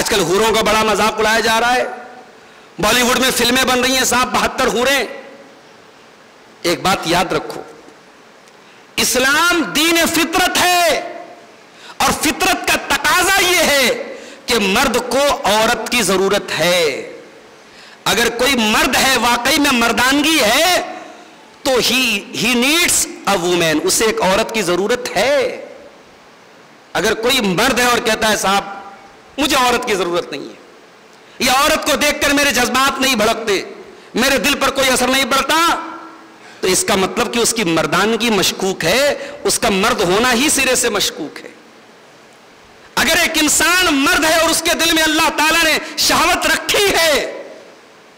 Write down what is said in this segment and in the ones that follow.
آج کل حوروں کا بڑا مذاق اڑایا جا رہا ہے، بالی ووڈ میں فلمیں بن رہی ہیں، صاحب 72 حوریں۔ ایک بات یاد رکھو، اسلام دین فطرت ہے، اور فطرت کا تقاضا یہ ہے کہ مرد کو عورت کی ضرورت ہے۔ اگر کوئی مرد ہے، واقعی میں مردانگی ہے، تو ہی نیڈس اے وومین، اسے ایک عورت کی ضرورت ہے۔ اگر کوئی مرد ہے اور کہتا ہے صاحب مجھے عورت کی ضرورت نہیں ہے، یا عورت کو دیکھ کر میرے جذبات نہیں بھڑکتے، میرے دل پر کوئی اثر نہیں پڑتا، تو اس کا مطلب کہ اس کی مردانگی مشکوک ہے، اس کا مرد ہونا ہی سرے سے مشکوک ہے۔ اگر ایک انسان مرد ہے اور اس کے دل میں اللہ تعالیٰ نے شہوت رکھی ہے،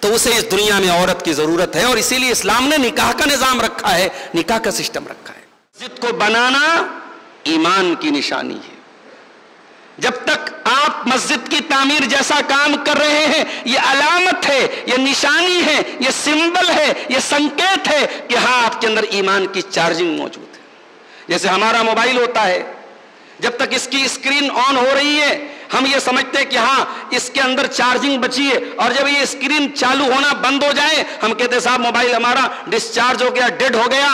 تو اسے اس دنیا میں عورت کی ضرورت ہے، اور اسی لیے اسلام نے نکاح کا نظام رکھا ہے، نکاح کا سسٹم رکھا ہے۔ مسجد کو بنانا ایمان کی نشانی ہے۔ جب تک آپ مسجد کی تعمیر جیسا کام کر رہے ہیں، یہ علامت ہے، یہ نشانی ہے، یہ سمبل ہے، یہ سنکیت ہے کہ ہاں آپ کے اندر ایمان کی چارجنگ موجود ہے۔ جیسے ہمارا موبائل ہوتا ہے، جب تک اس کی اسکرین آن ہو رہی ہے ہم یہ سمجھتے ہیں کہ ہاں اس کے اندر چارجنگ بچی ہے، اور جب یہ اسکرین چالو ہونا بند ہو جائے ہم کہتے ہیں صاحب موبائل ہمارا ڈسچارج ہو گیا، ڈیڈ ہو گیا۔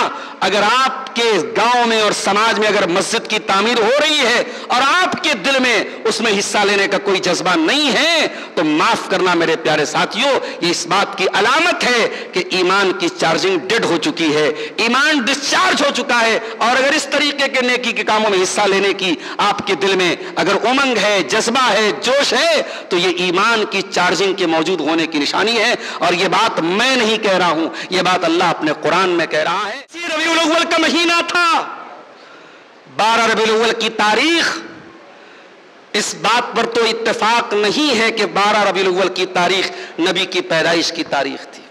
اگر آپ کے گاؤں میں اور سماج میں اگر مسجد کی تعمیر ہو رہی ہے اور آپ کے دل میں اس میں حصہ لینے کا کوئی جذبہ نہیں ہے، تو معاف کرنا میرے پیارے ساتھیوں، یہ اس بات کی علامت ہے کہ ایمان کی چارجنگ ڈیڈ ہو چکی ہے، ایمان ڈسچارج ہو چکا ہے۔ اور اگر اس طریقے کے نیکی کے کاموں میں حصہ لینے کی آپ کے دل میں اگر امنگ ہے، جذبہ ہے، جوش ہے، تو یہ ایمان کی چارجنگ کے موجود ہونے کی نشانی ہے۔ اور یہ بات میں نہیں کہہ رہا ہوں، یہ بات اللہ اپنے قرآن میں کہہ رہا ہے۔ ربیع الاول کا مہینہ تھا، 12 ربیع الاول کی تاریخ، اس بات پر تو اتفاق نہیں ہے کہ 12 ربیع الاول کی تاریخ نبی کی پیدائش کی تاریخ تھی،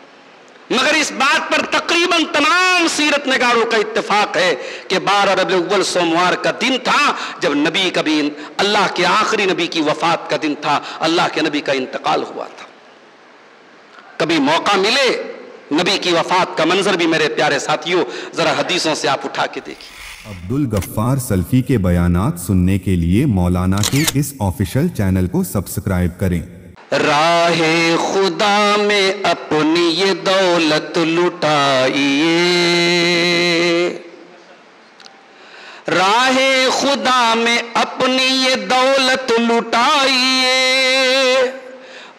مگر اس بات پر تقریباً تمام سیرت نگاروں کا اتفاق ہے کہ 12 ربیع الاول سوموار کا دن تھا، جب نبی کبھی اللہ کے آخری نبی کی وفات کا دن تھا، اللہ کے نبی کا انتقال ہوا تھا۔ کبھی موقع ملے نبی کی وفات کا منظر بھی میرے پیارے ساتھیوں ذرا حدیثوں سے آپ اٹھا کے دیکھیں۔ عبدالغفار سلفی کے بیانات سننے کے لیے مولانا کے اس آفیشل چینل کو سبسکرائب کریں۔ راہ خدا میں اپنی یہ دولت لٹائیے، راہ خدا میں اپنی یہ دولت لٹائیے،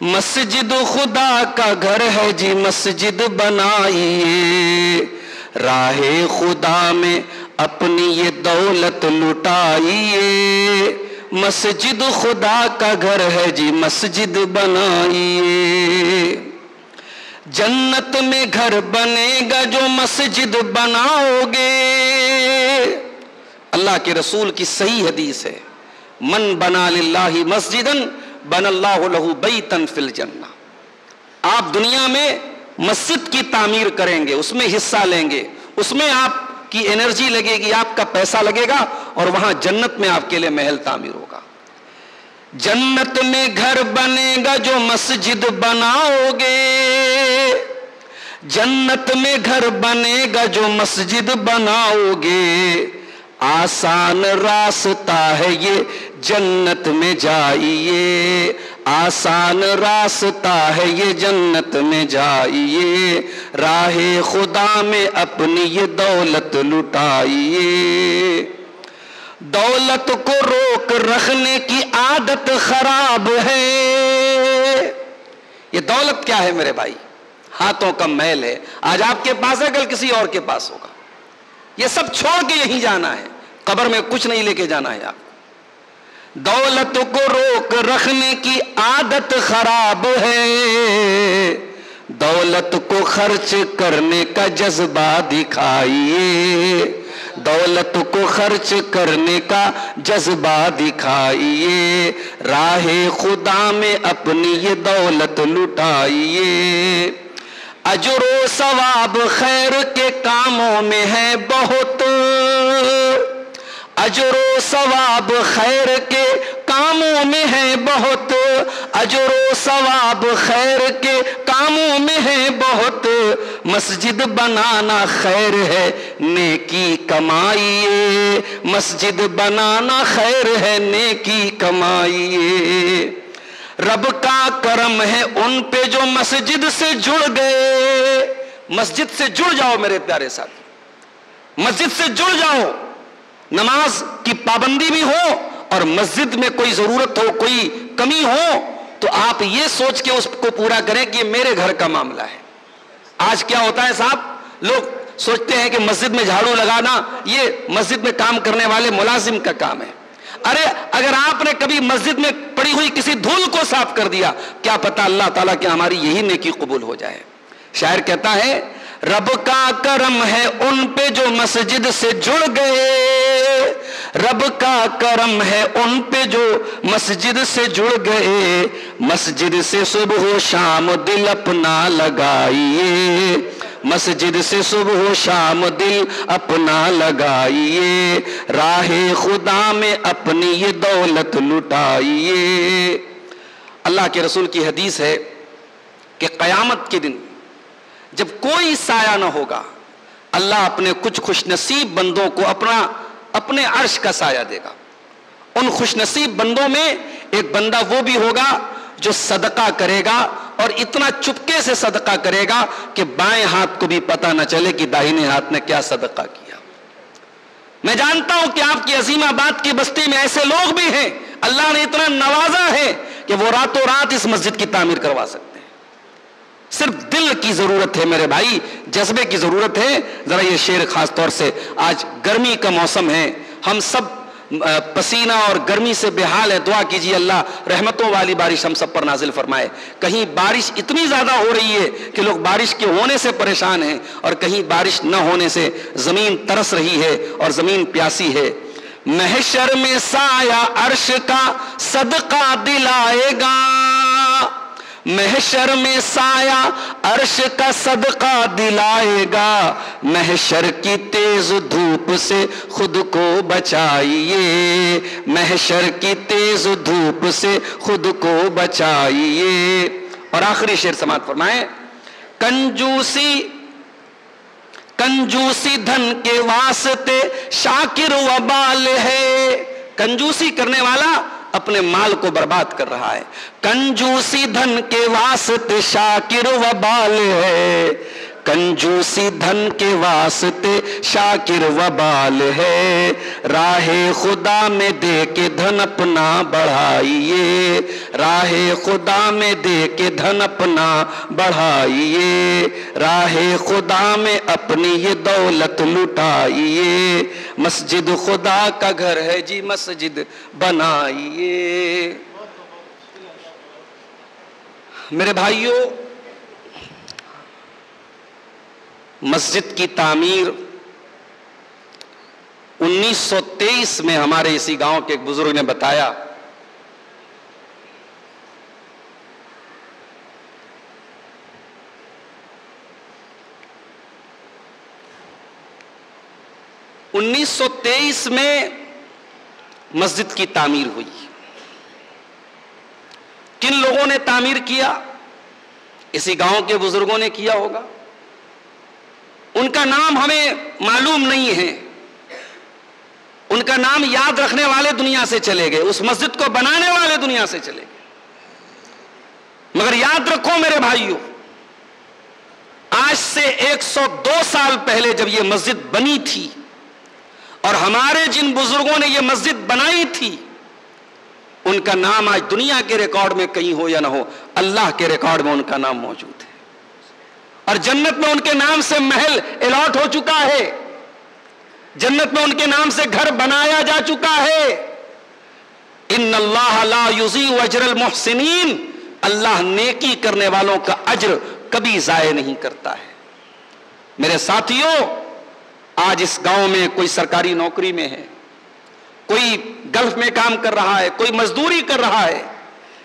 مسجد خدا کا گھر ہے جی مسجد بنائیے، راہ خدا میں اپنی یہ دولت لٹائیے، مسجد خدا کا گھر ہے جی مسجد بنائیے، جنت میں گھر بنے گا جو مسجد بناؤ گے۔ اللہ کے رسول کی صحیح حدیث ہے، من بنا للہ مسجداً بن اللہ لہ بیتا فی الجنہ۔ آپ دنیا میں مسجد کی تعمیر کریں گے، اس میں حصہ لیں گے، اس میں آپ کی انرجی لگے گی، آپ کا پیسہ لگے گا، اور وہاں جنت میں آپ کے لیے محل تعمیر ہوگا۔ جنت میں گھر بنے گا جو مسجد بناؤ گے، جنت میں گھر بنے گا جو مسجد بناؤ گے، آسان راستہ ہے یہ جنت میں جائیے، آسان راستہ ہے یہ جنت میں جائیے، راہ خدا میں اپنی یہ دولت لٹائیے۔ دولت کو روک رکھنے کی عادت خراب ہے۔ یہ دولت کیا ہے میرے بھائی؟ ہاتھوں کا میل ہے، آج آپ کے پاس ہے کل کسی اور کے پاس ہوگا، یہ سب چھوڑ کے یہیں جانا ہے، قبر میں کچھ نہیں لے کے جانا ہے آپ۔ دولت کو روک رکھنے کی عادت خراب ہے، دولت کو خرچ کرنے کا جذبہ دکھائیے، دولت کو خرچ کرنے کا جذبہ دکھائیے، راہ خدا میں اپنی یہ دولت لٹائیے، اجر و ثواب خیر کے کاموں میں ہے بہت، اجر و ثواب خیر کے کاموں میں ہے بہت، اجر و ثواب خیر کے کاموں میں ہے بہت، مسجد بنانا خیر ہے نیکی کمائیے، مسجد بنانا خیر ہے نیکی کمائیے، رب کا کرم ہے ان پہ جو مسجد سے جڑ گئے. مسجد سے جڑ جاؤ میرے پیارے ساتھ، مسجد سے جڑ جاؤ. نماز کی پابندی بھی ہو اور مسجد میں کوئی ضرورت ہو، کوئی کمی ہو تو آپ یہ سوچ کے اس کو پورا کریں کہ یہ میرے گھر کا معاملہ ہے. آج کیا ہوتا ہے صاحب، لوگ سوچتے ہیں کہ مسجد میں جھاڑو لگانا یہ مسجد میں کام کرنے والے ملازم کا کام ہے. ارے اگر آپ نے کبھی مسجد میں پڑی ہوئی کسی دھول کو صاف کر دیا، کیا پتا اللہ تعالیٰ کہ ہماری یہی نیکی قبول ہو جائے. شاعر کہتا ہے رب کا کرم ہے ان پہ جو مسجد سے جڑ گئے، رب کا کرم ہے ان پہ جو مسجد سے جڑ گئے. مسجد سے صبح و شام دل اپنا لگائیے، مسجد سے صبح و شام دل اپنا لگائیے، راہ خدا میں اپنی یہ دولت لٹائیے. اللہ کے رسول کی حدیث ہے کہ قیامت کے دن جب کوئی سایہ نہ ہوگا، اللہ اپنے کچھ خوش نصیب بندوں کو اپنے عرش کا سایہ دے گا. ان خوش نصیب بندوں میں ایک بندہ وہ بھی ہوگا جو صدقہ کرے گا اور اتنا چپکے سے صدقہ کرے گا کہ بائیں ہاتھ کو بھی پتہ نہ چلے کہ داہنے ہاتھ نے کیا صدقہ کیا. میں جانتا ہوں کہ آپ کی عظیم آباد کی بستی میں ایسے لوگ بھی ہیں اللہ نے اتنا نوازا ہے کہ وہ راتوں رات اس مسجد کی تعمیر کروا سکتے ہیں. صرف دل کی ضرورت ہے میرے بھائی، جذبے کی ضرورت ہے. ذرا یہ شعر خاص طور سے، آج گرمی کا موسم ہے، ہم سب پسینہ اور گرمی سے بے حال ہے. دعا کیجیے اللہ رحمتوں والی بارش ہم سب پر نازل فرمائے. کہیں بارش اتنی زیادہ ہو رہی ہے کہ لوگ بارش کے ہونے سے پریشان ہیں، اور کہیں بارش نہ ہونے سے زمین ترس رہی ہے اور زمین پیاسی ہے. محشر میں سایہ عرش کا صدقہ دلائے گا، محشر میں سایہ عرش کا صدقہ دلائے گا. محشر کی تیز دھوپ سے خود کو بچائیے، محشر کی تیز دھوپ سے خود کو بچائیے. اور آخری شعر سماعت فرمائیں. کنجوسی دھن کے واسطے شاکر وبال ہے. کنجوسی کرنے والا اپنے مال کو برباد کر رہا ہے. کنجوسی دھن کے واسطے شاکر وبال ہے، کنجوسی دھن کے واسطے شاکر وبال ہے. راہ خدا میں دے کے دھن اپنا بڑھائیے، راہ خدا میں دے کے دھن اپنا بڑھائیے، راہ خدا میں اپنی یہ دولت لٹائیے. مسجد خدا کا گھر ہے جی مسجد بنائیے. میرے بھائیوں، مسجد کی تعمیر 1923 میں ہمارے اسی گاؤں کے ایک بزرگ نے بتایا. انیس سو 23 میں مسجد کی تعمیر ہوئی. کن لوگوں نے تعمیر کیا؟ اسی گاؤں کے بزرگوں نے کیا ہوگا. ان کا نام ہمیں معلوم نہیں ہے، ان کا نام یاد رکھنے والے دنیا سے چلے گئے، اس مسجد کو بنانے والے دنیا سے چلے گئے. مگر یاد رکھو میرے بھائیوں، آج سے 102 سال پہلے جب یہ مسجد بنی تھی اور ہمارے جن بزرگوں نے یہ مسجد بنائی تھی، ان کا نام آج دنیا کے ریکارڈ میں کہیں ہو یا نہ ہو، اللہ کے ریکارڈ میں ان کا نام موجود ہے. اور جنت میں ان کے نام سے محل الاٹ ہو چکا ہے، جنت میں ان کے نام سے گھر بنایا جا چکا ہے. ان اللہ لا یضیع اجر المحسنین، اللہ نیکی کرنے والوں کا اجر کبھی ضائع نہیں کرتا ہے. میرے ساتھیوں، آج اس گاؤں میں کوئی سرکاری نوکری میں ہے، کوئی گلف میں کام کر رہا ہے، کوئی مزدوری کر رہا ہے،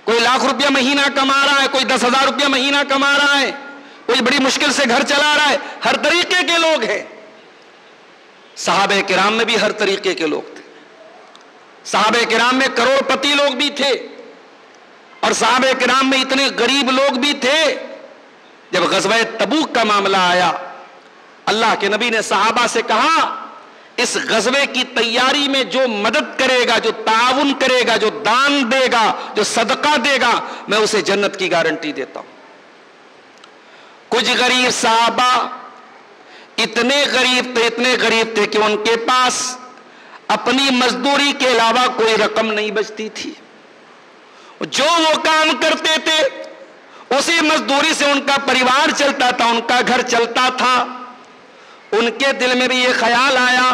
کوئی لاکھ روپیہ مہینہ کما رہا ہے، کوئی 10,000 روپیہ مہینہ کما رہا ہے، کوئی بڑی مشکل سے گھر چلا رہا ہے. ہر طریقے کے لوگ ہیں. صحابہ کرام میں بھی ہر طریقے کے لوگ تھے. صحابہ کرام میں کروڑ پتی لوگ بھی تھے اور صحابہ کرام میں اتنے غریب لوگ بھی تھے. جب غزوہ تبوک کا معاملہ آیا، اللہ کے نبی نے صحابہ سے کہا اس غزوے کی تیاری میں جو مدد کرے گا، جو تعاون کرے گا، جو دان دے گا، جو صدقہ دے گا، میں اسے جنت کی گارنٹی دیتا ہوں۔ کچھ غریب صحابہ اتنے غریب تھے کہ ان کے پاس اپنی مزدوری کے علاوہ کوئی رقم نہیں بچتی تھی۔ جو وہ کام کرتے تھے اسی مزدوری سے ان کا پریوار چلتا تھا، ان کا گھر چلتا تھا۔ ان کے دل میں بھی یہ خیال آیا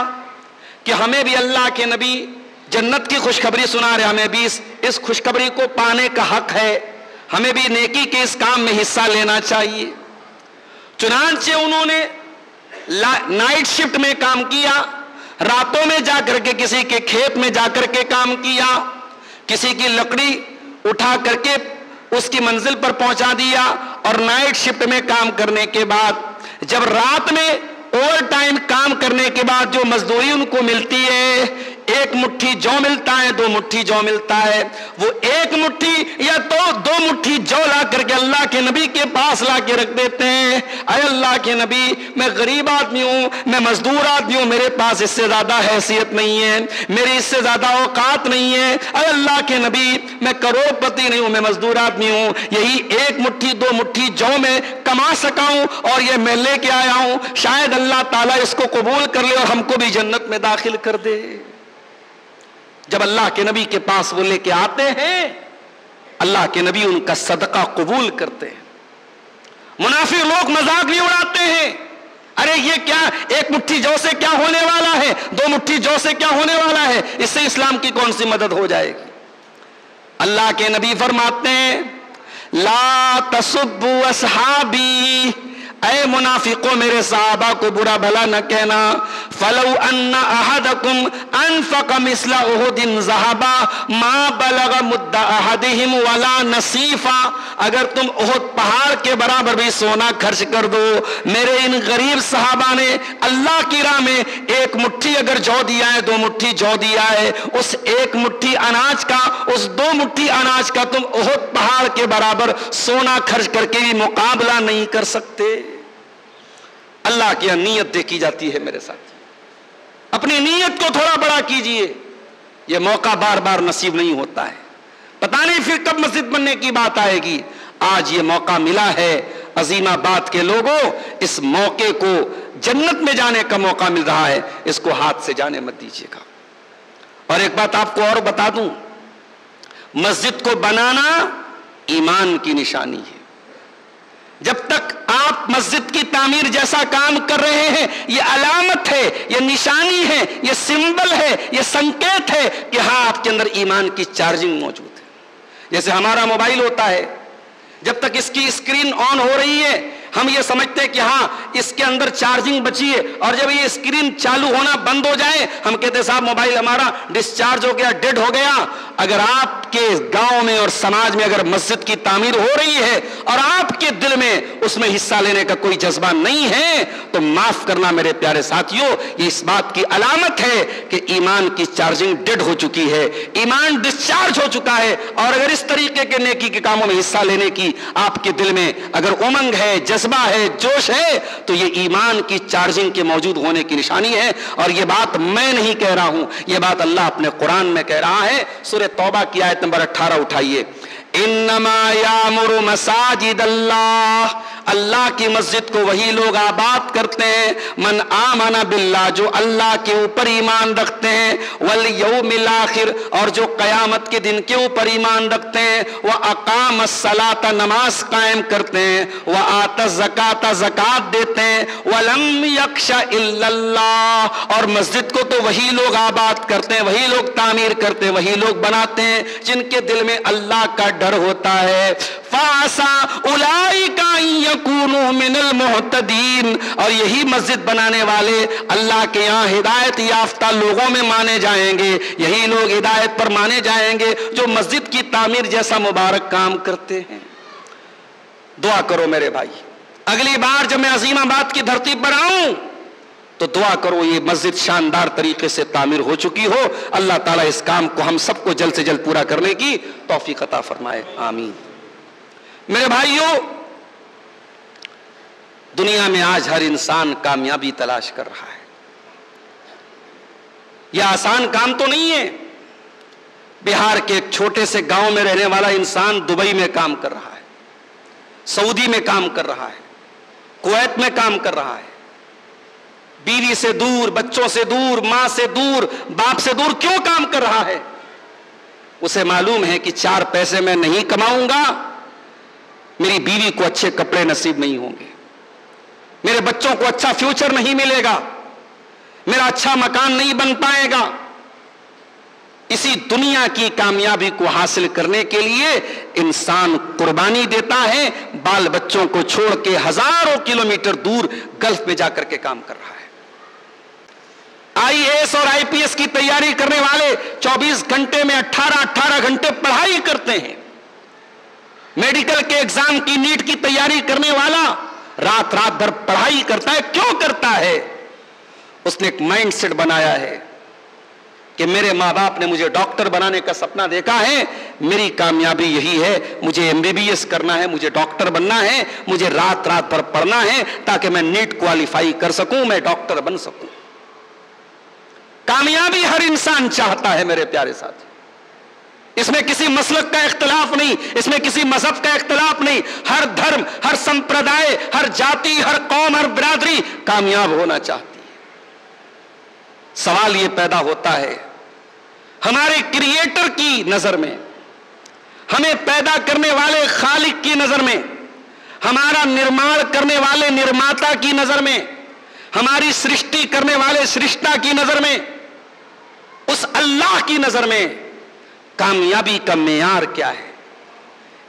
کہ ہمیں بھی اللہ کے نبی جنت کی خوشخبری سنا رہے، ہمیں بھی اس خوشخبری کو پانے کا حق ہے، ہمیں بھی نیکی کے اس کام میں حصہ لینا چاہیے۔ چنانچہ انہوں نے نائٹ شفٹ میں کام کیا، راتوں میں جا کر کے کسی کے کھیت میں جا کر کے کام کیا، کسی کی لکڑی اٹھا کر کے اس کی منزل پر پہنچا دیا، اور نائٹ شفٹ میں کام کرنے کے بعد جب رات میں اوور ٹائم کام کرنے کے بعد جو مزدوری ان کو ملتی ہے، ایک مٹھی جو ملتا ہے، 2 مٹھی جو ملتا ہے، وہ 1 مٹھی یا 2 مٹھی جو لا کر کے اللہ کے نبی کے پاس لا کے رکھ دیتے ہیں۔ اے اللہ کے نبی، میں غریب آدمی ہوں، میں مزدور آدمی ہوں، میرے پاس اس سے زیادہ حیثیت نہیں ہے، میری اس سے زیادہ اوقات نہیں ہے۔ اے اللہ کے نبی، میں کروڑ پتی نہیں ہوں، میں مزدور آدمی ہوں، یہی 1 مٹھی 2 مٹھی جو میں کما سکا ہوں اور یہ میں لے کے آیا ہوں، شاید اللہ تعالیٰ اس کو قبول کر لے اور ہم کو بھی جنت میں داخل کر دے۔ جب اللہ کے نبی کے پاس وہ لے کے آتے ہیں، اللہ کے نبی ان کا صدقہ قبول کرتے ہیں۔ منافق لوگ مذاق بھی اڑاتے ہیں، ارے یہ کیا، 1 مٹھی جو سے کیا ہونے والا ہے، 2 مٹھی جو سے کیا ہونے والا ہے، اس سے اسلام کی کون سی مدد ہو جائے گی؟ اللہ کے نبی فرماتے ہیں لا تسبوا اصحابی، اے منافقوں میرے صحابہ کو برا بھلا نہ کہنا۔ فلو ان احدکم انفق مثل احد ذهبا ما بلغ مد احدهم ولا نصیفا، اگر تم احد پہاڑ کے برابر بھی سونا خرچ کر دو، میرے ان غریب صحابہ نے اللہ کی راہ میں 1 مٹھی اگر جو دیا ہے، 2 مٹھی جو دیا ہے، اس 1 مٹھی اناج کا، اس 2 مٹھی اناج کا تم احد پہاڑ کے برابر سونا خرچ کر کے بھی مقابلہ نہیں کر سکتے۔ اللہ کی نیت دیکھی جاتی ہے میرے ساتھ، اپنی نیت کو تھوڑا بڑا کیجئے، یہ موقع بار بار نصیب نہیں ہوتا ہے، پتہ نہیں پھر کب مسجد بننے کی بات آئے گی۔ آج یہ موقع ملا ہے، عظیم آباد کے لوگوں، اس موقع کو جنت میں جانے کا موقع مل رہا ہے، اس کو ہاتھ سے جانے مت دیجیے گا۔ اور ایک بات آپ کو اور بتا دوں، مسجد کو بنانا ایمان کی نشانی ہے۔ جب تک آپ مسجد کی تعمیر جیسا کام کر رہے ہیں، یہ علامت ہے، یہ نشانی ہے، یہ سمبل ہے، یہ سنکیت ہے کہ ہاں آپ کے اندر ایمان کی چارجنگ موجود ہے۔ جیسے ہمارا موبائل ہوتا ہے، جب تک اس کی اسکرین آن ہو رہی ہے ہم یہ سمجھتے ہیں کہ ہاں اس کے اندر چارجنگ بچی ہے، اور جب یہ اسکرین چالو ہونا بند ہو جائے ہم کہتے ہیں صاحب موبائل ہمارا ڈسچارج ہو گیا، ڈیڈ ہو گیا۔ اگر آپ کے گاؤں میں اور سماج میں اگر مسجد کی تعمیر ہو رہی ہے اور آپ کے دل میں اس میں حصہ لینے کا کوئی جذبہ نہیں ہے تو معاف کرنا میرے پیارے ساتھیوں، یہ اس بات کی علامت ہے کہ ایمان کی چارجنگ ڈیڈ ہو چکی ہے، ایمان ڈسچارج ہو چکا ہے۔ اور اگر اس طریقے کے نیکی کے کاموں میں حصہ لینے کی آپ کے دل میں اگر امنگ ہے، جذبہ ہے، جوش ہے، تو یہ ایمان کی چارجنگ کے موجود ہونے کی نشانی ہے۔ اور یہ بات میں نہیں کہہ رہا ہوں، یہ بات اللہ اپنے قرآن میں کہہ رہا ہے۔ سورہ توبہ کی آیت نمبر 18 اٹھائیے، انما یامر مساجد اللہ، اللہ کی مسجد کو وہی لوگ آباد کرتے ہیں من آمن باللہ، جو اللہ کے اوپر ایمان رکھتے ہیں، والیوم الاخر، اور جو قیامت کے دن کے اوپر ایمان رکھتے ہیں، واقام الصلاۃ، نماز قائم کرتے ہیں، وآت الزکاۃ، زکات دیتے ہیں، ولم یخش الا اللہ، اور مسجد کو تو وہی لوگ آباد کرتے ہیں، وہی لوگ تعمیر کرتے ہیں، وہی لوگ بناتے ہیں جن کے دل میں اللہ کا ڈر ہوتا ہے۔ فَعَسَىٰ أُولَٰئِكَ أَن يَكُونُوا مِنَ الْمُهْتَدِينَ، اور یہی مسجد بنانے والے اللہ کے یہاں ہدایت یافتہ لوگوں میں مانے جائیں گے، یہی لوگ ہدایت پر مانے جائیں گے جو مسجد کی تعمیر جیسا مبارک کام کرتے ہیں۔ دعا کرو میرے بھائی، اگلی بار جب میں عظیم آباد کی دھرتی پر آؤں تو دعا کرو یہ مسجد شاندار طریقے سے تعمیر ہو چکی ہو، اللہ تعالیٰ اس کام کو ہم سب کو جلد سے جلد پورا کرنے کی توفیق عطا فرمائے، آمین۔ میرے بھائیوں، دنیا میں آج ہر انسان کامیابی تلاش کر رہا ہے، یہ آسان کام تو نہیں ہے. بہار کے ایک چھوٹے سے گاؤں میں رہنے والا انسان دبئی میں کام کر رہا ہے, سعودی میں کام کر رہا ہے, کویت میں کام کر رہا ہے, بیوی سے دور, بچوں سے دور, ماں سے دور, باپ سے دور کیوں کام کر رہا ہے؟ اسے معلوم ہے کہ 4 پیسے میں نہیں کماؤں گا, میری بیوی کو اچھے کپڑے نصیب نہیں ہوں گے, میرے بچوں کو اچھا فیوچر نہیں ملے گا, میرا اچھا مکان نہیں بن پائے گا. اسی دنیا کی کامیابی کو حاصل کرنے کے لیے انسان قربانی دیتا ہے, بال بچوں کو چھوڑ کے ہزاروں کلومیٹر دور گلف میں جا کر کے کام کر رہا ہے. IAS اور IPS کی تیاری کرنے والے 24 گھنٹے میں 18 گھنٹے پڑھائی کرتے ہیں. میڈیکل کے ایگزام کی نیٹ کی تیاری کرنے والا رات بھر پڑھائی کرتا ہے. کیوں کرتا ہے؟ اس نے ایک مائنڈ سیٹ بنایا ہے کہ میرے ماں باپ نے مجھے ڈاکٹر بنانے کا سپنا دیکھا ہے, میری کامیابی یہی ہے, مجھے MBBS کرنا ہے, مجھے ڈاکٹر بننا ہے, مجھے رات بھر پڑھنا ہے تاکہ میں نیٹ کوالیفائی کر سکوں, میں ڈاکٹر بن سکوں. کامیابی ہر انسان چاہتا ہے میرے پیارے ساتھی. اس میں کسی مسلک کا اختلاف نہیں, اس میں کسی مذہب کا اختلاف نہیں. ہر دھرم, ہر سمپردائے, ہر جاتی, ہر قوم, ہر برادری کامیاب ہونا چاہتی ہے. سوال یہ پیدا ہوتا ہے ہمارے کریٹر کی نظر میں, ہمیں پیدا کرنے والے خالق کی نظر میں, ہمارا نرمان کرنے والے نرماتا کی نظر میں, ہماری سرشٹی کرنے والے سرشٹا کی نظر میں, اس اللہ کی نظر میں کامیابی کا معیار کیا ہے؟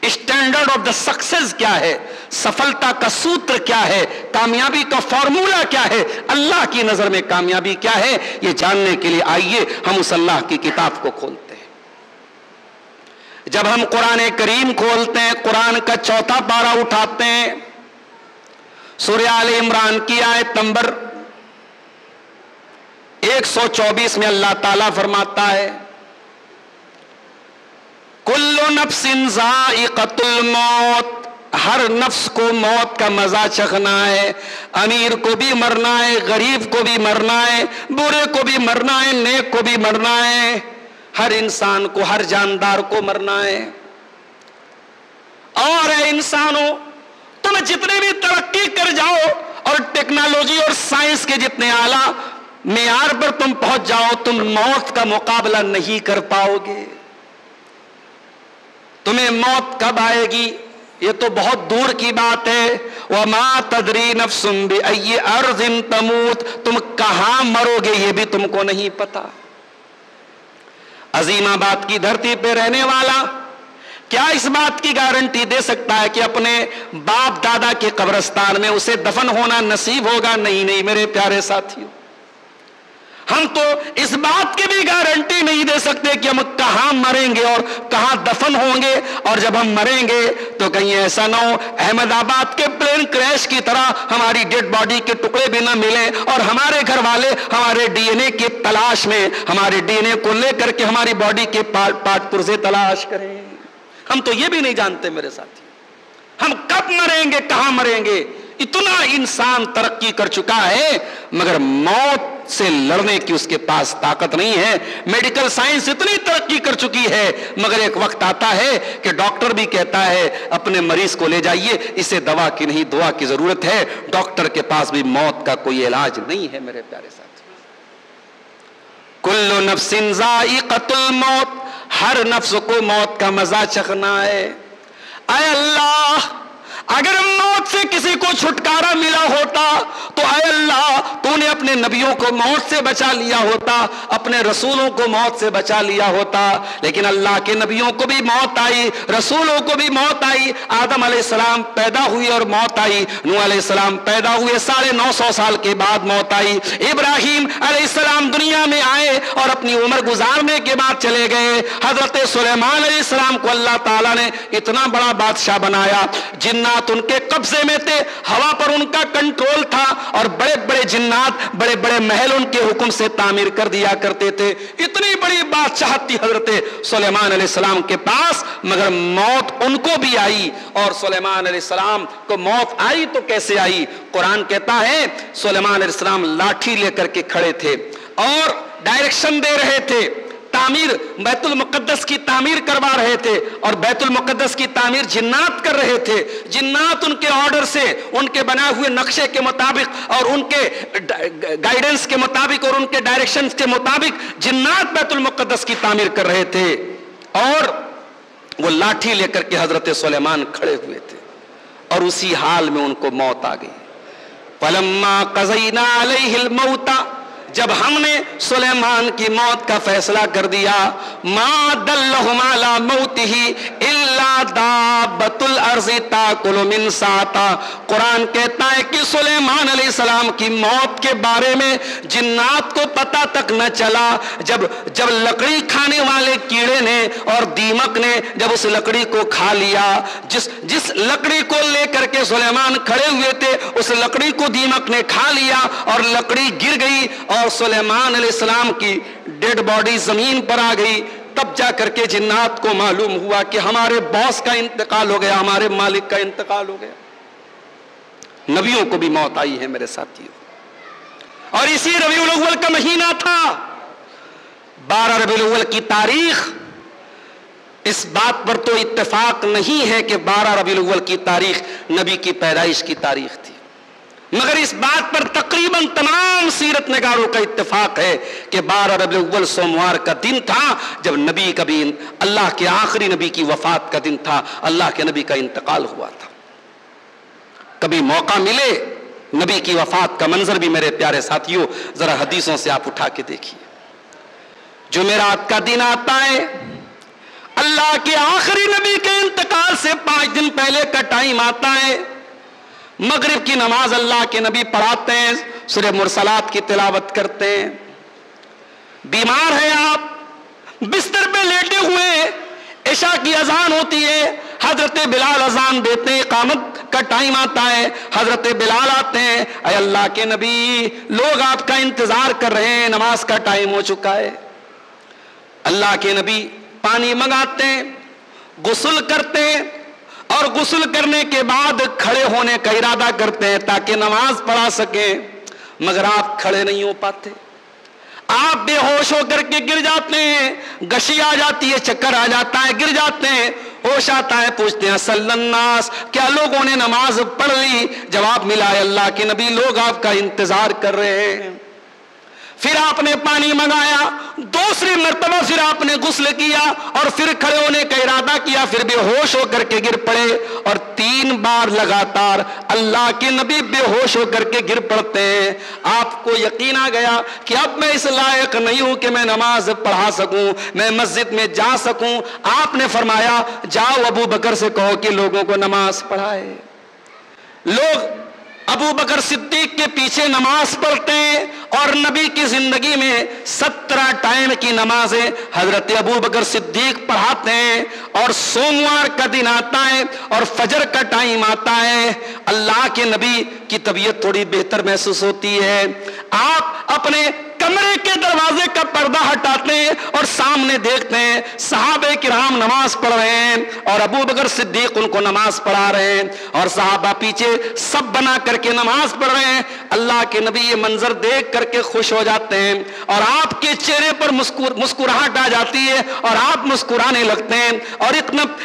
اسٹینڈرڈ آف دا سکسیس کیا ہے؟ سفلتا کا سوتر کیا ہے؟ کامیابی کا فارمولا کیا ہے؟ اللہ کی نظر میں کامیابی کیا ہے؟ یہ جاننے کے لیے آئیے ہم اس اللہ کی کتاب کو کھولتے ہیں. جب ہم قرآن کریم کھولتے ہیں, قرآن کا 4واں پارہ اٹھاتے ہیں, سورہ آل عمران کی آیت نمبر 124 میں اللہ تعالیٰ فرماتا ہے کل نفس ذائقۃ الموت, ہر نفس کو موت کا مزہ چکھنا ہے. امیر کو بھی مرنا ہے, غریب کو بھی مرنا ہے, برے کو بھی مرنا ہے, نیک کو بھی مرنا ہے. ہر انسان کو, ہر جاندار کو مرنا ہے. اور اے انسانوں, تم جتنے بھی ترقی کر جاؤ اور ٹیکنالوجی اور سائنس کے جتنے اعلیٰ معیار پر تم پہنچ جاؤ, تم موت کا مقابلہ نہیں کر پاؤ گے. تمہیں موت کب آئے گی یہ تو بہت دور کی بات ہے. وَمَا تَدْرِي نَفْسٌ بِأَيِّ أَرْضٍ تَمُوتُ, تم کہاں مرو گے یہ بھی تم کو نہیں پتا. عظیم آباد کی دھرتی پہ رہنے والا کیا اس بات کی گارنٹی دے سکتا ہے کہ اپنے باپ دادا کے قبرستان میں اسے دفن ہونا نصیب ہوگا؟ نہیں میرے پیارے ساتھیوں, ہم تو اس بات کی بھی گارنٹی نہیں دے سکتے کہ ہم کہاں مریں گے اور کہاں دفن ہوں گے. اور جب ہم مریں گے تو کہیں ایسا نہ ہو احمد آباد کے پلین کریش کی طرح ہماری ڈیڈ باڈی کے ٹکڑے بھی نہ ملیں اور ہمارے گھر والے ہمارے DNA کی تلاش میں ہمارے DNA کو لے کر کے ہماری باڈی کے پارٹ پرزے تلاش کریں. ہم تو یہ بھی نہیں جانتے میرے ساتھی ہم کب مریں گے, کہاں مریں گے. اتنا انسان ترقی کر چکا ہے مگر موت سے لڑنے کی اس کے پاس طاقت نہیں ہے. میڈیکل سائنس اتنی ترقی کر چکی ہے مگر ایک وقت آتا ہے کہ ڈاکٹر بھی کہتا ہے اپنے مریض کو لے جائیے, اسے دوا کی نہیں دعا کی ضرورت ہے. ڈاکٹر کے پاس بھی موت کا کوئی علاج نہیں ہے میرے پیارے ساتھی. کل نفس ذائقۃ الموت, ہر نفس کو موت کا مزہ چکھنا ہے. اے اللہ, اگر موت سے کسی کو چھٹکارا ملا ہوتا تو اے اللہ تو نے اپنے نبیوں کو موت سے بچا لیا ہوتا, اپنے رسولوں کو موت سے بچا لیا ہوتا. لیکن اللہ کے نبیوں کو بھی موت آئی, رسولوں کو بھی موت آئی. آدم علیہ السلام پیدا ہوئے اور موت آئی, نوح علیہ السلام پیدا ہوئے 950 سال کے بعد موت آئی, ابراہیم علیہ السلام دنیا میں آئے اور اپنی عمر گزارنے کے بعد چلے گئے. حضرت سلیمان علیہ السلام کو اللہ تعالیٰ نے اتنا بڑا بادشاہ بنایا, جنات ان کے قبضے میں تھے, ہوا پر ان کا کنٹرول تھا اور بڑے بڑے جنات بڑے بڑے محل ان کے حکم سے تعمیر کر دیا کرتے تھے. اتنی بڑی بادشاہت تھی حضرت سلیمان علیہ السلام کے پاس, مگر موت ان کو بھی آئی. اور سلیمان علیہ السلام کو موت آئی تو کیسے آئی؟ قرآن کہتا ہے سلیمان علیہ السلام لاٹھی لے کر کے کھڑے تھے اور ڈائریکشن دے رہے تھے، تعمیر بیت المقدس کی تعمیر کروا رہے تھے، اور بیت المقدس کی تعمیر جنات کر رہے تھے۔ جنات ان کے آرڈر سے، ان کے بنائے ہوئے نقشے کے مطابق اور ان کے گائیڈنس کے مطابق اور ان کے ڈائریکشن کے مطابق جنات بیت المقدس کی تعمیر کر رہے تھے، اور وہ لاٹھی لے کر کے حضرت سلیمان کھڑے ہوئے تھے، اور اسی حال میں ان کو موت آ گئی۔ فَلَمَّا قَضَيْنَا عَلَيْهِ الْمَوْتَ، جب ہم نے سلیمان کی موت کا فیصلہ کر دیا، مَا دَلَّهُمْ عَلَى مَوْتِهِ إِلَّا دَابَّةُ الْأَرْضِ تَأْكُلُ مِنْ سَأَتَهِ۔ قرآن کہتا ہے کہ سلیمان علیہ السلام کی موت کے بارے میں جنات کو پتہ تک نہ چلا، جب لکڑی کھانے والے کیڑے نے اور دیمک نے جب اس لکڑی کو کھا لیا، جس لکڑی کو لے کر کے سلیمان کھڑے ہوئے تھے اس لکڑی کو دیمک نے کھا لیا اور لکڑی گر گئی اور سلیمان علیہ السلام کی ڈیڈ باڈی زمین پر آ گئی، تب جا کر کے جنات کو معلوم ہوا کہ ہمارے باس کا انتقال ہو گیا، ہمارے مالک کا انتقال ہو گیا۔ نبیوں کو بھی موت آئی ہے میرے ساتھیوں، اور اسی ربیع الاول کا مہینہ تھا، 12 ربیع الاول کی تاریخ۔ اس بات پر تو اتفاق نہیں ہے کہ 12 ربیع الاول کی تاریخ نبی کی پیدائش کی تاریخ تھی، مگر اس بات پر تقریباً تمام سیرت نگاروں کا اتفاق ہے کہ 12 ربیع الاول سوموار کا دن تھا، جب نبی کا بھی، اللہ کے آخری نبی کی وفات کا دن تھا، اللہ کے نبی کا انتقال ہوا تھا۔ کبھی موقع ملے نبی کی وفات کا منظر بھی میرے پیارے ساتھیوں ذرا حدیثوں سے آپ اٹھا کے دیکھیے۔ جمعرات کا دن آتا ہے، اللہ کے آخری نبی کے انتقال سے 5 دن پہلے کا ٹائم آتا ہے، مغرب کی نماز اللہ کے نبی پڑھاتے ہیں، سورہ مرسلات کی تلاوت کرتے ہیں۔ بیمار ہیں آپ، بستر پہ لیٹے ہوئے، عشاء کی اذان ہوتی ہے، حضرت بلال اذان دیتے ہیں، اقامت کا ٹائم آتا ہے، حضرت بلال آتے ہیں، اے اللہ کے نبی لوگ آپ کا انتظار کر رہے ہیں، نماز کا ٹائم ہو چکا ہے۔ اللہ کے نبی پانی منگاتے ہیں، غسل کرتے ہیں، اور غسل کرنے کے بعد کھڑے ہونے کا ارادہ کرتے ہیں تاکہ نماز پڑھا سکیں، مگر آپ کھڑے نہیں ہو پاتے، آپ بے ہوش ہو کر کے گر جاتے ہیں، گشی آ جاتی ہے، چکر آ جاتا ہے، گر جاتے ہیں، ہوش آتا ہے، پوچھتے ہیں صلی الناس، کیا لوگوں نے نماز پڑھ لی؟ جواب ملا ہے اللہ کے نبی لوگ آپ کا انتظار کر رہے ہیں۔ پھر آپ نے پانی منگایا، دوسری مرتبہ پھر آپ نے غسل کیا اور پھر کھڑے ہونے کا ارادہ کیا، پھر بے ہوش ہو کر کے گر پڑے، اور 3 بار لگاتار اللہ کے نبی بے ہوش ہو کر کے گر پڑتے ہیں۔ آپ کو یقین آ گیا کہ اب میں اس لائق نہیں ہوں کہ میں نماز پڑھا سکوں، میں مسجد میں جا سکوں۔ آپ نے فرمایا جاؤ ابو بکر سے کہو کہ لوگوں کو نماز پڑھائے۔ لوگ ابو بکر صدیق کے پیچھے نماز پڑھتے ہیں، اور نبی کی زندگی میں 17 ٹائم کی نمازیں حضرت ابو بکر صدیق پڑھاتے ہیں، اور سوموار کا دن آتا ہے اور فجر کا ٹائم آتا ہے، اللہ کے نبی کی طبیعت تھوڑی بہتر محسوس ہوتی ہے، آپ اپنے کمرے کے دروازے کا پردہ ہٹاتے ہیں اور سامنے دیکھتے ہیں صحابہ کرام نماز پڑھ رہے ہیں، اور ابو بکر صدیق ان کو نماز پڑھا رہے ہیں، اور صحابہ پیچھے سب بنا کر کے نماز پڑھ رہے ہیں۔ اللہ کے نبی یہ منظر دیکھ کر کے خوش ہو جاتے ہیں، اور آپ کے چہرے پر مسکراہٹ آ جاتی ہے اور آپ مسکرانے لگتے ہیں، اور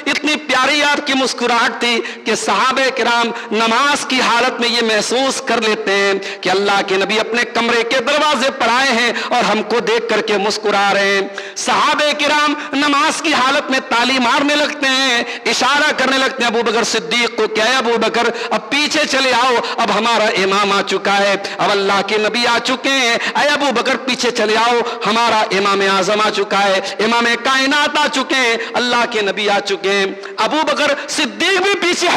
اتنی پیاری آپ کی مسکراہٹ تھی کہ صحابہ کرام نماز کی حالت میں یہ محسوس کر لیتے ہیں کہ اللہ کے نبی اپنے کمرے کے دروازے پر آئے ہیں اور ہم کو دیکھ کر کے مسکرا رہے ہیں۔ صحابہ کرام نماز کی حالت میں تالی مارنے لگتے ہیں، اشارہ کرنے لگتے ہیں ابو بکر صدیق کو، کیا ہے ابو بکر اب پیچھے چلے آؤ، اب ہمارا امام آ چکا ہے، اب اللہ کے نبی آ چکے ہیں، اے ابو بکر پیچھے چلے آؤ، ہمارا امام اعظم آ چکا ہے، امام کائنات آ چکے ہیں، اللہ کے نبی آ چکے ہیں۔ ابو بکر صدیق بھی پیچھے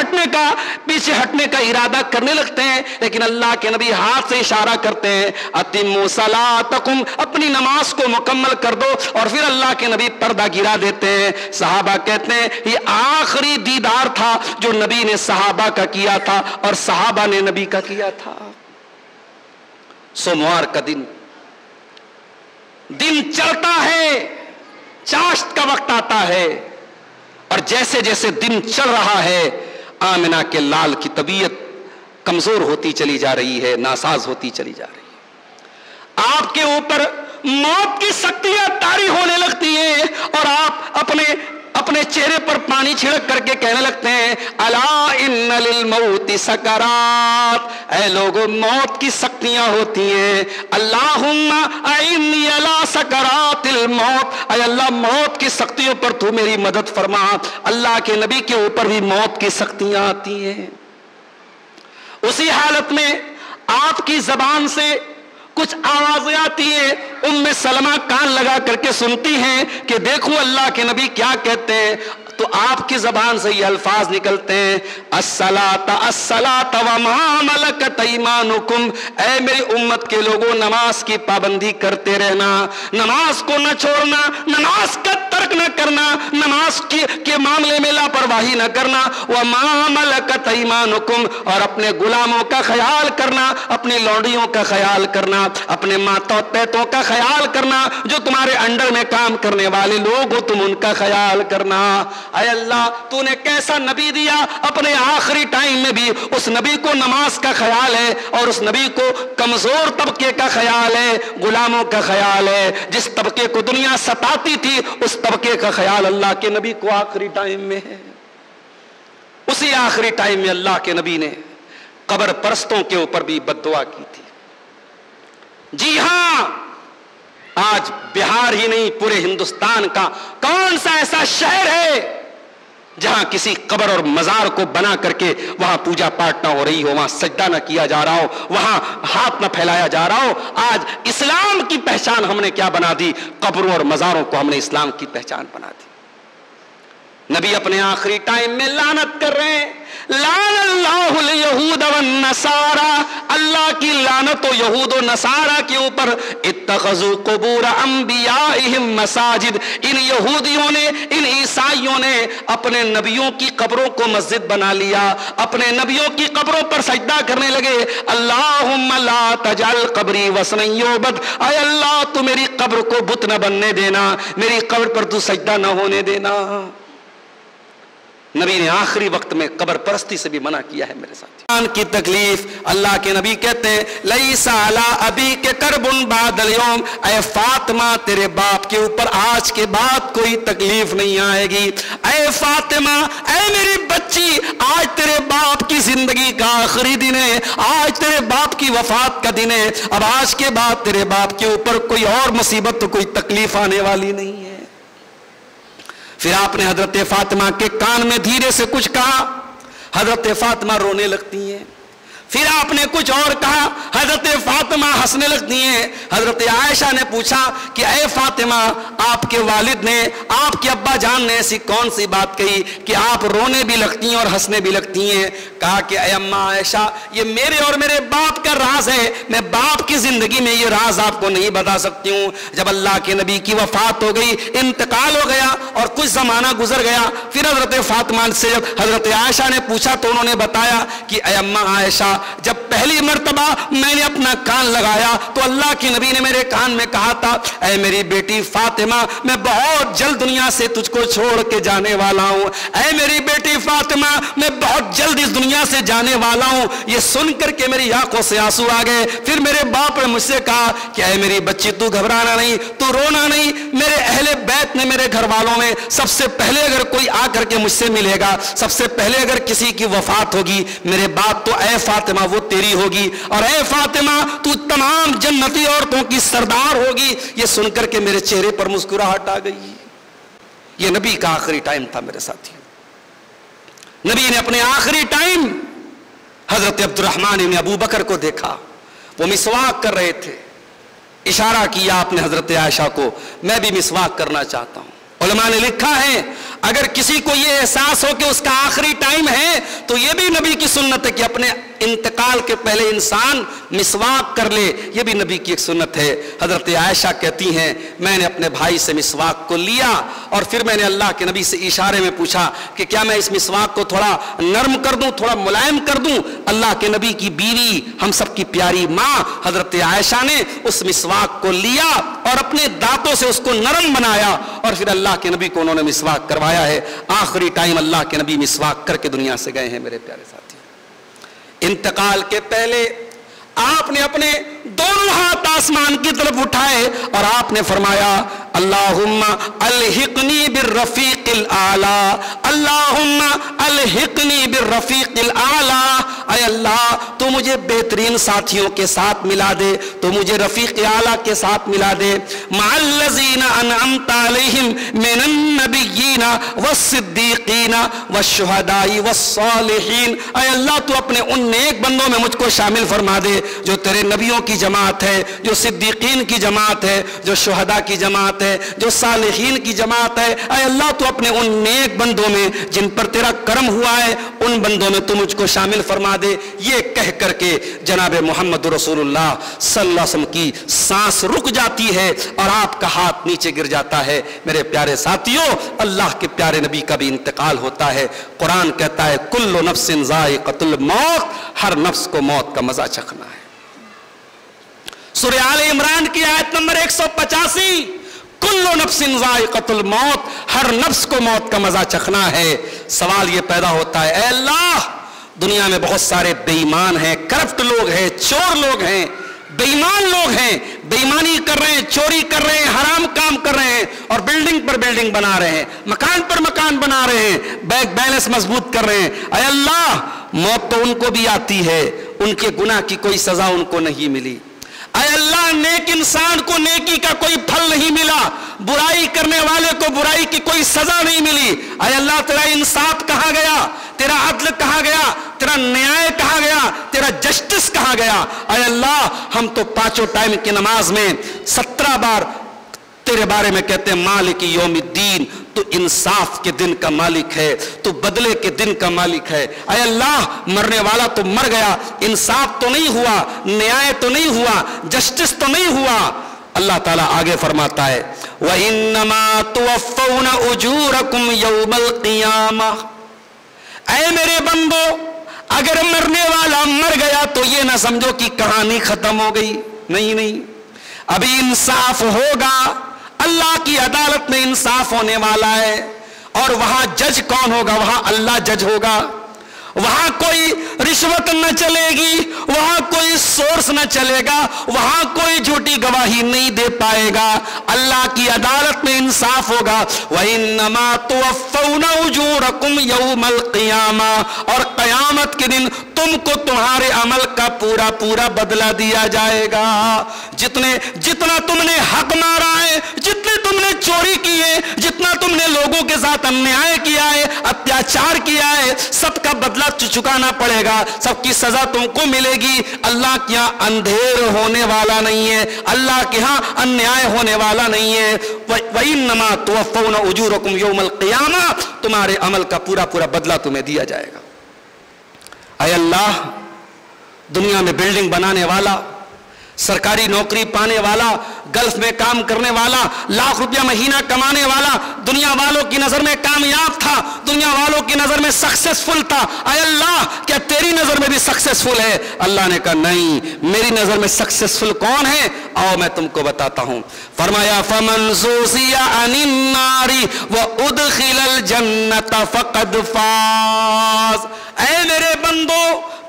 ہٹنے کا ارادہ کرنے لگتے ہیں، لیکن اللہ کے نبی ہاتھ سے اشارہ کرتے ہیں اتموا صلاتکم، اپنی نماز کو مکمل کر دو، اور پھر اللہ کے نبی پردہ گرا دیتے ہیں۔ صحابہ کہتے ہیں یہ آخری دیدار تھا جو نبی نے صحابہ کا کیا تھا اور صحابہ نے نبی کا کیا تھا۔ سوموار کا دن چڑھتا ہے، چاشت کا وقت آتا ہے، اور جیسے جیسے دن چل رہا ہے آمنہ کے لال کی طبیعت کمزور ہوتی چلی جا رہی ہے، ناساز ہوتی چلی جا رہی ہے۔ آپ کے اوپر موت کی سختیاں طاری ہونے لگتی ہیں اور آپ اپنے چہرے پر پانی چھڑک کر کے کہنے لگتے ہیں الا ان للموت سکرات، اے لوگوں موت کی سختیاں ہوتی ہیں، اللہم اعنی علی سکرات الموت، اے اللہ موت کی سختیوں پر تو میری مدد فرما۔ اللہ کے نبی کے اوپر بھی موت کی سختیاں آتی ہیں۔ اسی حالت میں آپ کی زبان سے کچھ آوازیں آتی ہیں، ام سلمہ کان لگا کر کے سنتی ہیں کہ دیکھو اللہ کے نبی کیا کہتے ہیں، تو آپ کی زبان سے یہ الفاظ نکلتے ہیں الصلاۃ الصلاۃ وما ملکت ایمانکم، اے میری امت کے لوگوں نماز کی پابندی کرتے رہنا، نماز کو نہ چھوڑنا، نماز کا ترک نہ کرنا، نماز کے معاملے میں لاپرواہی نہ کرنا، وما ملکت ایمانکم، اور اپنے غلاموں کا خیال کرنا، اپنی لونڈیوں کا خیال کرنا، اپنے ماتوں پیتوں کا خیال کرنا، جو تمہارے انڈر میں کام کرنے والے لوگ ہو تم ان کا خیال کرنا۔ اے اللہ تو نے کیسا نبی دیا، اپنے آخری ٹائم میں بھی اس نبی کو نماز کا خیال ہے، اور اس نبی کو کمزور طبقے کا خیال ہے، غلاموں کا خیال ہے، جس طبقے کو دنیا ستاتی تھی اس طبقے کا خیال اللہ کے نبی کو آخری ٹائم میں ہے۔ اسی آخری ٹائم میں اللہ کے نبی نے قبر پرستوں کے اوپر بھی بد دعا کی تھی۔ جی ہاں، آج بہار ہی نہیں پورے ہندوستان کا کون سا ایسا شہر ہے جہاں کسی قبر اور مزار کو بنا کر کے وہاں پوجا پاٹ نہ ہو رہی ہو، وہاں سجدہ نہ کیا جا رہا ہو، وہاں ہاتھ نہ پھیلایا جا رہا ہو؟ آج اسلام کی پہچان ہم نے کیا بنا دی؟ قبروں اور مزاروں کو ہم نے اسلام کی پہچان بنا دی۔ نبی اپنے آخری ٹائم میں لعنت کر رہے ہیں، لعن اللہ الیہود والنصارى، اللہ کی لعنت و یہود و نصارہ کے اوپر، اتخذوا قبور انبیائہم مساجد، ان یہودیوں نے ان عیسائیوں نے اپنے نبیوں کی قبروں کو مسجد بنا لیا، اپنے نبیوں کی قبروں پر سجدہ کرنے لگے۔ اللہم لا تجعل قبری وثنا یعبد، اے اللہ تو میری قبر کو بت نہ بننے دینا، میری قبر پر تو سجدہ نہ ہونے دینا۔ نبی نے آخری وقت میں قبر پرستی سے بھی منع کیا ہے میرے ساتھ۔ کی تکلیف، اللہ کے نبی کہتے ہیں لیس علی ابیک کرب بعد اليوم، اے فاطمہ تیرے باپ کے اوپر آج کے بعد کوئی تکلیف نہیں آئے گی۔ اے فاطمہ، اے میری بچی، آج تیرے باپ کی زندگی کا آخری دن ہے، آج تیرے باپ کی وفات کا دن ہے، اب آج کے بعد تیرے باپ کے اوپر کوئی اور مصیبت تو کوئی تکلیف آنے والی نہیں ہے۔ پھر آپ نے حضرت فاطمہ کے کان میں دھیرے سے کچھ کہا، حضرت فاطمہ رونے لگتی ہیں۔ پھر آپ نے کچھ اور کہا، حضرت فاطمہ ہنسنے لگتی ہیں۔ حضرت عائشہ نے پوچھا کہ اے فاطمہ، آپ کے والد نے، آپ کے ابا جان نے ایسی کون سی بات کہی کہ آپ رونے بھی لگتی ہیں اور ہنسنے بھی لگتی ہیں؟ کہا کہ اے اماں عائشہ، یہ میرے اور میرے باپ کا راز ہے، میں باپ کی زندگی میں یہ راز آپ کو نہیں بتا سکتی ہوں۔ جب اللہ کے نبی کی وفات ہو گئی، انتقال ہو گیا اور کچھ زمانہ گزر گیا، پھر حضرت فاطمہ سے جب حضرت عائشہ نے پوچھا تو انہوں نے بتایا کہ اے اماں عائشہ، جب پہلی مرتبہ میں نے اپنا کان لگایا تو اللہ کے نبی نے میرے کان میں کہا تھا اے میری بیٹی فاطمہ، میں بہت جلد دنیا سے تجھ کو چھوڑ کے جانے والا ہوں، اے میری بیٹی فاطمہ میں بہت جلد اس دنیا سے جانے والا ہوں۔ یہ سن کر کے میری آنکھوں سے آنسو آ گئے۔ پھر میرے باپ نے مجھ سے کہا کہ اے میری بچی تو گھبرانا نہیں، تو رونا نہیں، میرے اہل بیت نے، میرے گھر والوں میں سب سے پہلے اگر کوئی آ کر کے مجھ سے ملے گا، سب سے پہلے اگر کسی کی وفات ہوگی میرے باپ، تو اے فاطمہ وہ تیری ہوگی، اور اے فاطمہ تو تمام جنتی عورتوں کی سردار ہوگی۔ یہ سن کر کے میرے چہرے پر مسکراہٹ آ گئی۔ یہ نبی کا آخری ٹائم تھا میرے ساتھی۔ نبی نے اپنے آخری ٹائم حضرت عبد الرحمن بن ابو بکر کو دیکھا، وہ مسواک کر رہے تھے، اشارہ کیا آپ نے حضرت عائشہ کو، میں بھی مسواک کرنا چاہتا ہوں۔ علماء نے لکھا ہے اگر کسی کو یہ احساس ہو کہ اس کا آخری ٹائم ہے تو یہ بھی نبی کی سنت ہے کہ اپنے انتقال کے پہلے انسان مسواک کر لے، یہ بھی نبی کی ایک سنت ہے۔ حضرت عائشہ کہتی ہیں میں نے اپنے بھائی سے مسواک کو لیا اور پھر میں نے اللہ کے نبی سے اشارے میں پوچھا کہ کیا میں اس مسواک کو تھوڑا نرم کر دوں، تھوڑا ملائم کر دوں؟ اللہ کے نبی کی بیوی، ہم سب کی پیاری ماں حضرت عائشہ نے اس مسواک کو لیا اور اپنے دانتوں سے اس کو نرم بنایا اور پھر اللہ کے نبی کو انہوں نے مسواک کروایا ہے۔ آخری ٹائم اللہ کے نبی مسواک کر کے دنیا سے گئے ہیں میرے پیارے ساتھی۔ انتقال کے پہلے آپ نے اپنے دونوں ہاتھ آسمان کی طرف اٹھائے اور آپ نے فرمایا اللہم الحقنی بالرفیق الاعلی، اللہم الحقنی بالرفیق الاعلی، اے اللہ تو مجھے بہترین ساتھیوں کے ساتھ ملا دے، تو مجھے رفیق اعلیٰ کے ساتھ ملا دے، مع الذین انعمت علیہم من النبیین والصدیقین والشہداء والصالحین، اے اللہ تو اپنے ان نیک بندوں میں مجھ کو شامل فرما دے جو تیرے نبیوں کی جماعت ہے، جو صدیقین کی جماعت ہے، جو شہداء کی جماعت ہے، جو صالحین کی جماعت ہے، اے اللہ تو اپنے ان نیک بندوں میں جن پر تیرا کرم ہوا ہے ان بندوں میں تو مجھ کو شامل فرما دے۔ یہ کہہ کر کے جناب محمد رسول اللہ صلی اللہ علیہ وسلم کی سانس رک جاتی ہے اور آپ کا ہاتھ نیچے گر جاتا ہے۔ میرے پیارے ساتھیوں، اللہ کے پیارے نبی کا بھی انتقال ہوتا ہے۔ قرآن کہتا ہے کل نفس ذائقۃ الموت، ہر نفس کو موت کا مزہ چکھنا ہے۔ سورہ آل عمران کی آیت نمبر 185، کل نفس ذائقۃ الموت، ہر نفس کو موت کا مزہ چکھنا ہے۔ سوال یہ پیدا ہوتا ہے اے اللہ دنیا میں بہت سارے بے ایمان ہیں، کرپٹ لوگ ہیں، چور لوگ ہیں، بے ایمان لوگ ہیں، بے ایمانی کر رہے ہیں، چوری کر رہے ہیں، حرام کام کر رہے ہیں اور بلڈنگ پر بلڈنگ بنا رہے ہیں، مکان پر مکان بنا رہے ہیں، بینک بیلنس مضبوط کر رہے ہیں۔ اے اللہ موت تو ان کو بھی آتی ہے، ان کے گناہ کی کوئی سزا ان کو نہیں ملی۔ اے اللہ نیک انسان کو نیکی کا کوئی پھل نہیں ملا، برائی کرنے والے کو برائی کی کوئی سزا نہیں ملی۔ اے اللہ تیرا انصاف کہاں گیا، تیرا عدل کہاں گیا، تیرا نیائے کہاں گیا، تیرا جسٹس کہاں گیا؟ اے اللہ ہم تو پانچوں ٹائم کی نماز میں 17 بار تیرے بارے میں کہتے ہیں مالک یوم الدین، تو انصاف کے دن کا مالک ہے، تو بدلے کے دن کا مالک ہے۔ اے اللہ مرنے والا تو مر گیا، انصاف تو نہیں ہوا، نیائے تو نہیں ہوا، جسٹس تو نہیں ہوا۔ اللہ تعالیٰ آگے فرماتا ہے وَإِنَّمَا تُوَفَّوْنَ أُجُورَكُمْ يَوْمَ الْقِيَامَةِ، اے میرے بندو اگر مرنے والا مر گیا تو یہ نہ سمجھو کہ کہانی ختم ہو گئی، نہیں، ابھی انصاف ہوگا۔ اللہ کی عدالت میں انصاف ہونے والا ہے، اور وہاں جج کون ہوگا؟ وہاں اللہ جج ہوگا۔ وہاں کوئی رشوت نہ چلے گی، وہاں کوئی سورس نہ چلے گا، وہاں کوئی جھوٹی گواہی نہیں دے پائے گا۔ اللہ کی عدالت میں انصاف ہوگا۔ وَإِنَّمَا تُوَفَّوْنَ أُجُورَكُمْ يَوْمَ الْقِيَامَةِ، اور قیامت کے دن تم کو تمہارے عمل کا پورا پورا بدلہ دیا جائے گا۔ جتنا تم نے حق مارا ہے، جتنے تم نے چوری کی ہے، جتنا تم نے لوگوں کے ساتھ انیائے کیا ہے، اتیاچار کیا ہے، سب کا بدلہ چکانا پڑے گا، سب کی سزا تم کو ملے گی۔ اللہ کے ہاں اندھیر ہونے والا نہیں ہے، اللہ کے ہاں انیائے ہونے والا نہیں ہے۔ وَإِنَّمَا تُوَفَّوْنَ أُجُورَكُمْ يَوْمَ الْقِيَامَةِ، تمہارے عمل کا پورا پورا بدلہ تمہیں دیا جائے گا۔ اے اللہ دنیا میں بلڈنگ بنانے والا، سرکاری نوکری پانے والا، گلف میں کام کرنے والا، لاکھ روپیہ مہینہ کمانے والا، دنیا والوں کی نظر میں کامیاب تھا، دنیا والوں کی نظر میں سکسیسفل تھا۔ اے اللہ کیا تیری نظر میں بھی سکسیسفل ہے؟ اللہ نے کہا نہیں، میری نظر میں سکسیسفل کون ہے؟ آؤ میں تم کو بتاتا ہوں۔ فرمایا فَمَنْ زُحْزِحَ عَنِ النَّارِ وَأُدْخِلَ الْجَنَّةَ فَقَدْ فَازَ، اے میرے بندو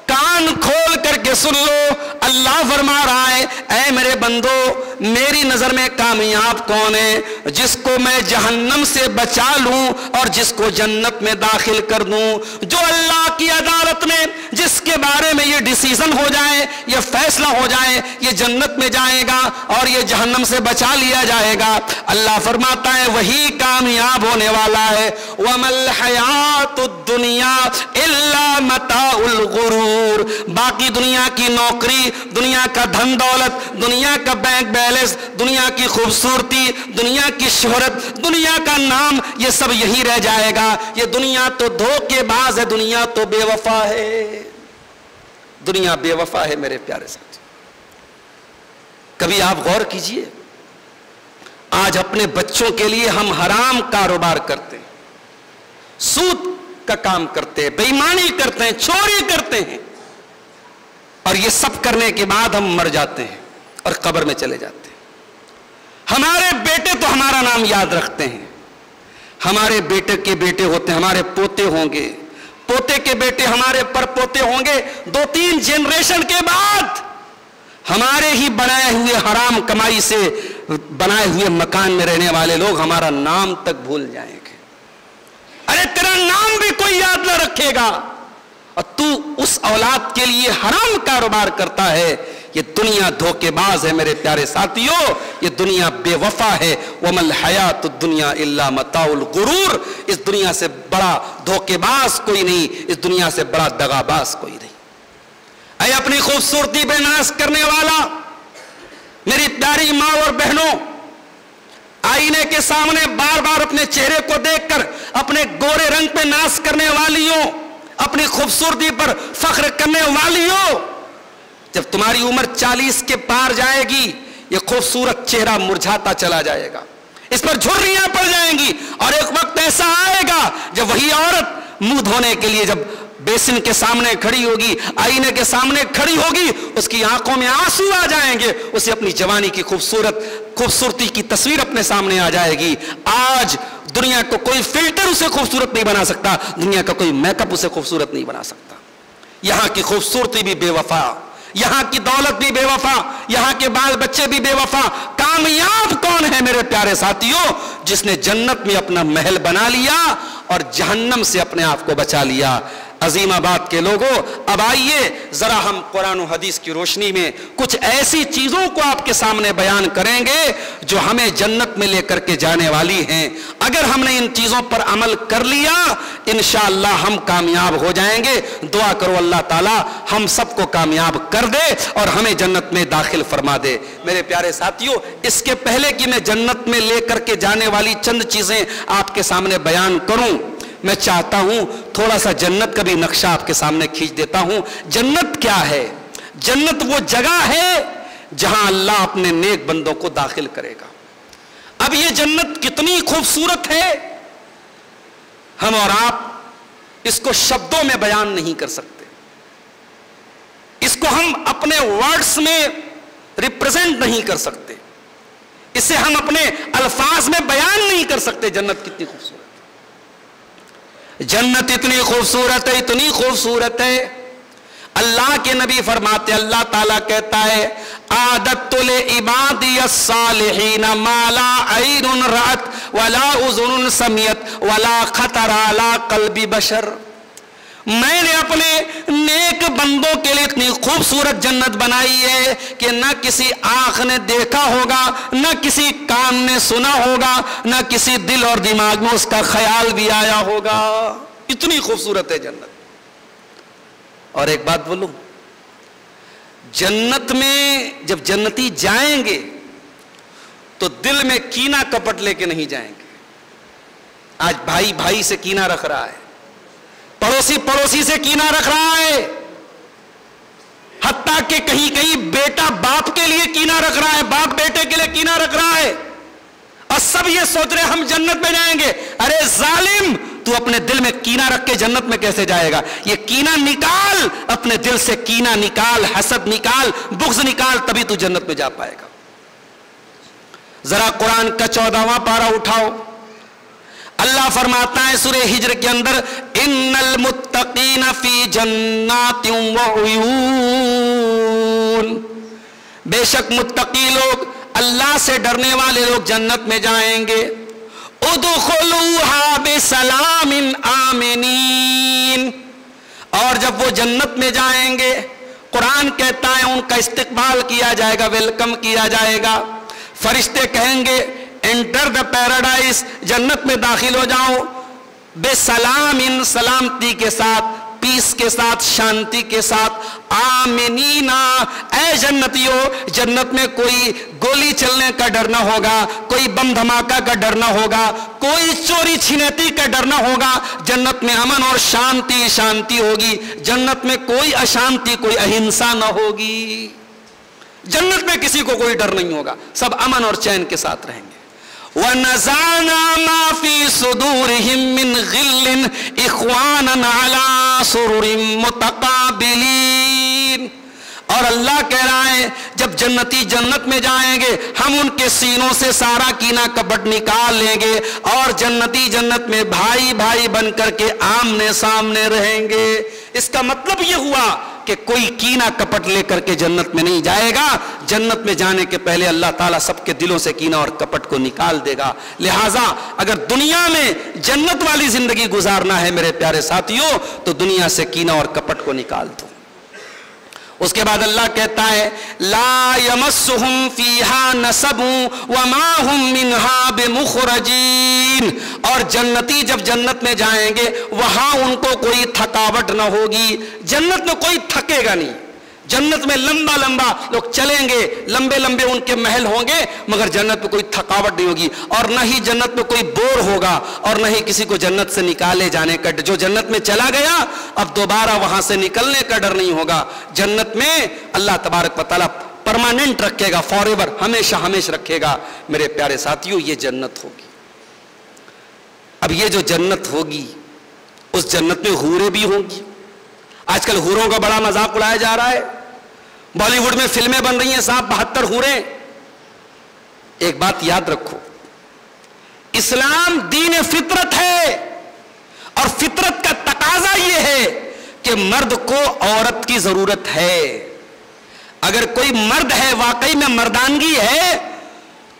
کان کھول کر کے سن لو، اللہ فرما رہا ہے اے میرے بندو میری نظر میں کامیاب کون ہے؟ جس کو میں جہنم سے بچا لوں اور جس کو جنت میں داخل کر دوں۔ جو اللہ کی عدالت میں جس کے بارے میں یہ ڈیسیژن ہو جائے، یہ فیصلہ ہو جائے، یہ جنت میں جائے گا اور یہ جہنم سے بچا لیا جائے گا، اللہ فرماتا ہے وہی کامیاب ہونے والا ہے۔ وَمَا الْحَيَاةُ الدُّنْيَا إِلَّا مَتَاعُ الْغُرُورِ، باقی دنیا کی نوکری، دنیا کا دھن دولت، دنیا کا بینک بیلنس، دنیا کی خوبصورتی، دنیا کی شہرت، دنیا کا نام، یہ سب یہی رہ جائے گا۔ یہ دنیا تو دھوکے باز ہے، دنیا تو بے وفا ہے، دنیا بے وفا ہے میرے پیارے ساتھی۔ کبھی آپ غور کیجئے، آج اپنے بچوں کے لیے ہم حرام کاروبار کرتے ہیں، سود کا کام کرتے ہیں، بے ایمانی کرتے ہیں، چوری کرتے ہیں، اور یہ سب کرنے کے بعد ہم مر جاتے ہیں اور قبر میں چلے جاتے ہیں۔ ہمارے بیٹے تو ہمارا نام یاد رکھتے ہیں، ہمارے بیٹے کے بیٹے ہوتے ہیں، ہمارے پوتے ہوں گے، پوتے کے بیٹے ہمارے پر پوتے ہوں گے، 2-3 جنریشن کے بعد ہمارے ہی بنائے ہوئے حرام کمائی سے بنائے ہوئے مکان میں رہنے والے لوگ ہمارا نام تک بھول جائیں گے. ارے تیرا نام بھی کوئی یاد نہ رکھے گا اور تو اس اولاد کے لیے حرام کاروبار کرتا ہے. یہ دنیا دھوکے باز ہے میرے پیارے ساتھیوں, یہ دنیا بے وفا ہے. وَمَا الْحَيَاةُ الدُّنْيَا إِلَّا مَتَاعُ الْغُرُورِ. اس دنیا سے بڑا دھوکے باز کوئی نہیں, اس دنیا سے بڑا دغا باز کوئی نہیں. اے اپنی خوبصورتی پہ ناز کرنے والا, میری پیاری ماں اور بہنوں, آئینے کے سامنے بار بار اپنے چہرے کو دیکھ کر اپنے گورے رنگ پہ ناز کرنے والیوں, اپنی خوبصورتی پر فخر کرنے والیوں, جب تمہاری عمر 40 کے پار جائے گی یہ خوبصورت چہرہ مرجھاتا چلا جائے گا, اس پر جھریاں پڑ جائیں گی, اور ایک وقت ایسا آئے گا جب وہی عورت منہ دھونے کے لیے جب بیسن کے سامنے کھڑی ہوگی, آئینے کے سامنے کھڑی ہوگی, اس کی آنکھوں میں آنسو آ جائیں گے, اسے اپنی جوانی کی خوبصورتی کی تصویر اپنے سامنے آ جائے گی. آج دنیا کو کوئی فلٹر اسے خوبصورت نہیں بنا سکتا, دنیا کا کوئی میک اپ اسے خوبصورت نہیں بنا سکتا. یہاں کی خوبصورتی بھی بے وفا, یہاں کی دولت بھی بے وفا, یہاں کے بال بچے بھی بے وفا. کامیاب کون ہے میرے پیارے ساتھیوں؟ جس نے جنت میں اپنا محل بنا لیا اور جہنم سے اپنے آپ کو بچا لیا. عظیم آباد کے لوگوں, اب آئیے ذرا ہم قرآن و حدیث کی روشنی میں کچھ ایسی چیزوں کو آپ کے سامنے بیان کریں گے جو ہمیں جنت میں لے کر کے جانے والی ہیں. اگر ہم نے ان چیزوں پر عمل کر لیا انشاءاللہ ہم کامیاب ہو جائیں گے. دعا کرو اللہ تعالی ہم سب کو کامیاب کر دے اور ہمیں جنت میں داخل فرما دے. میرے پیارے ساتھیوں, اس کے پہلے کہ میں جنت میں لے کر کے جانے والی چند چیزیں آپ کے سامنے بیان کروں, میں چاہتا ہوں تھوڑا سا جنت کا بھی نقشہ آپ کے سامنے کھینچ دیتا ہوں. جنت کیا ہے؟ جنت وہ جگہ ہے جہاں اللہ اپنے نیک بندوں کو داخل کرے گا. اب یہ جنت کتنی خوبصورت ہے ہم اور آپ اس کو شبدوں میں بیان نہیں کر سکتے, اس کو ہم اپنے ورڈز میں ریپرزینٹ نہیں کر سکتے, اسے ہم اپنے الفاظ میں بیان نہیں کر سکتے. جنت کتنی خوبصورت, جنت اتنی خوبصورت ہے, اتنی خوبصورت ہے. اللہ کے نبی فرماتے, اللہ تعالیٰ کہتا ہے اعددت لعبادی الصالحین ما لا عین رأت ولا اذن سمعت ولا خطر علی قلب بشر. میں نے اپنے نیک بندوں کے لیے اتنی خوبصورت جنت بنائی ہے کہ نہ کسی آنکھ نے دیکھا ہوگا, نہ کسی کان نے سنا ہوگا, نہ کسی دل اور دماغ میں اس کا خیال بھی آیا ہوگا. اتنی خوبصورت ہے جنت. اور ایک بات بولوں, جنت میں جب جنتی جائیں گے تو دل میں کینہ کپٹ لے کے نہیں جائیں گے. آج بھائی بھائی سے کینہ رکھ رہا ہے, پڑوسی پڑوسی سے کینہ رکھ رہا ہے, حتیٰ کہ کہیں کہیں بیٹا باپ کے لیے کینہ رکھ رہا ہے, باپ بیٹے کے لیے کینہ رکھ رہا ہے, اور سب یہ سوچ رہے ہم جنت میں جائیں گے. ارے ظالم, تو اپنے دل میں کینہ رکھ کے جنت میں کیسے جائے گا؟ یہ کینہ نکال, اپنے دل سے کینہ نکال, حسد نکال, بغض نکال, تبھی تو جنت میں جا پائے گا. ذرا قرآن کا 14واں پارہ اٹھاؤ. اللہ فرماتا ہے سورہ ہجر کے اندر, ان المتقین فی جنات وعیون, بے شک متقی لوگ, اللہ سے ڈرنے والے لوگ جنت میں جائیں گے. ادخلوها بسلام آمنین, اور جب وہ جنت میں جائیں گے قرآن کہتا ہے ان کا استقبال کیا جائے گا, ویلکم کیا جائے گا. فرشتے کہیں گے انٹر دا پیراڈائز, جنت میں داخل ہو جاؤ, بے سلام, ان سلامتی کے ساتھ, پیس کے ساتھ, شانتی کے ساتھ. آمنینا, اے جنتیوں, جنت میں کوئی گولی چلنے کا ڈر نہ ہوگا, کوئی بم دھماکہ کا ڈر نہ ہوگا, کوئی چوری چھینتی کا ڈر نہ ہوگا. جنت میں امن اور شانتی شانتی ہوگی. جنت میں کوئی اشانتی, کوئی اہنسا نہ ہوگی. جنت میں کسی کو کوئی ڈر نہیں ہوگا, سب امن اور چین کے ساتھ رہیں گے. وَنَزَعْنَا مَا فِي صُدُورِهِم مِّن غِلٍّ إِخْوَانًا عَلَىٰ سُرُرٍ مُتَقَابِلِينَ, اور اللہ کہہ رہا ہے جب جنتی جنت میں جائیں گے ہم ان کے سینوں سے سارا کینہ کپٹ نکال لیں گے اور جنتی جنت میں بھائی بھائی بن کر کے آمنے سامنے رہیں گے۔ اس کا مطلب یہ ہوا کہ کوئی کینہ کپٹ لے کر کے جنت میں نہیں جائے گا، جنت میں جانے کے پہلے اللہ تعالیٰ سب کے دلوں سے کینہ اور کپٹ کو نکال دے گا۔ لہٰذا اگر دنیا میں جنت والی زندگی گزارنا ہے میرے پیارے ساتھیوں تو دنیا سے کینہ اور کپٹ کو نکال دو۔ اس کے بعد اللہ کہتا ہے لا یمسہم فیہا نصب وما ہم منہا بمخرجین، اور جنتی جب جنت میں جائیں گے وہاں ان کو کوئی تھکاوٹ نہ ہوگی، جنت میں کوئی تھکے گا نہیں۔ جنت میں لمبا لمبا لوگ چلیں گے، لمبے لمبے ان کے محل ہوں گے، مگر جنت میں کوئی تھکاوٹ نہیں ہوگی، اور نہ ہی جنت میں کوئی بور ہوگا، اور نہ ہی کسی کو جنت سے نکالے جانے کا، جو جنت میں چلا گیا اب دوبارہ وہاں سے نکلنے کا ڈر نہیں ہوگا۔ جنت میں اللہ تبارک و تعالیٰ پرماننٹ رکھے گا، فار ایور، ہمیشہ ہمیشہ رکھے گا۔ میرے پیارے ساتھیوں یہ جنت ہوگی۔ اب یہ جو جنت ہوگی اس جنت میں حوریں بھی ہوں گی۔ آج کل حوروں کا بڑا مذاق اڑایا جا رہا ہے، بالی ووڈ میں فلمیں بن رہی ہیں، صاحب 72 حوریں۔ ایک بات یاد رکھو، اسلام دین فطرت ہے، اور فطرت کا تقاضا یہ ہے کہ مرد کو عورت کی ضرورت ہے۔ اگر کوئی مرد ہے واقعی میں مردانگی ہے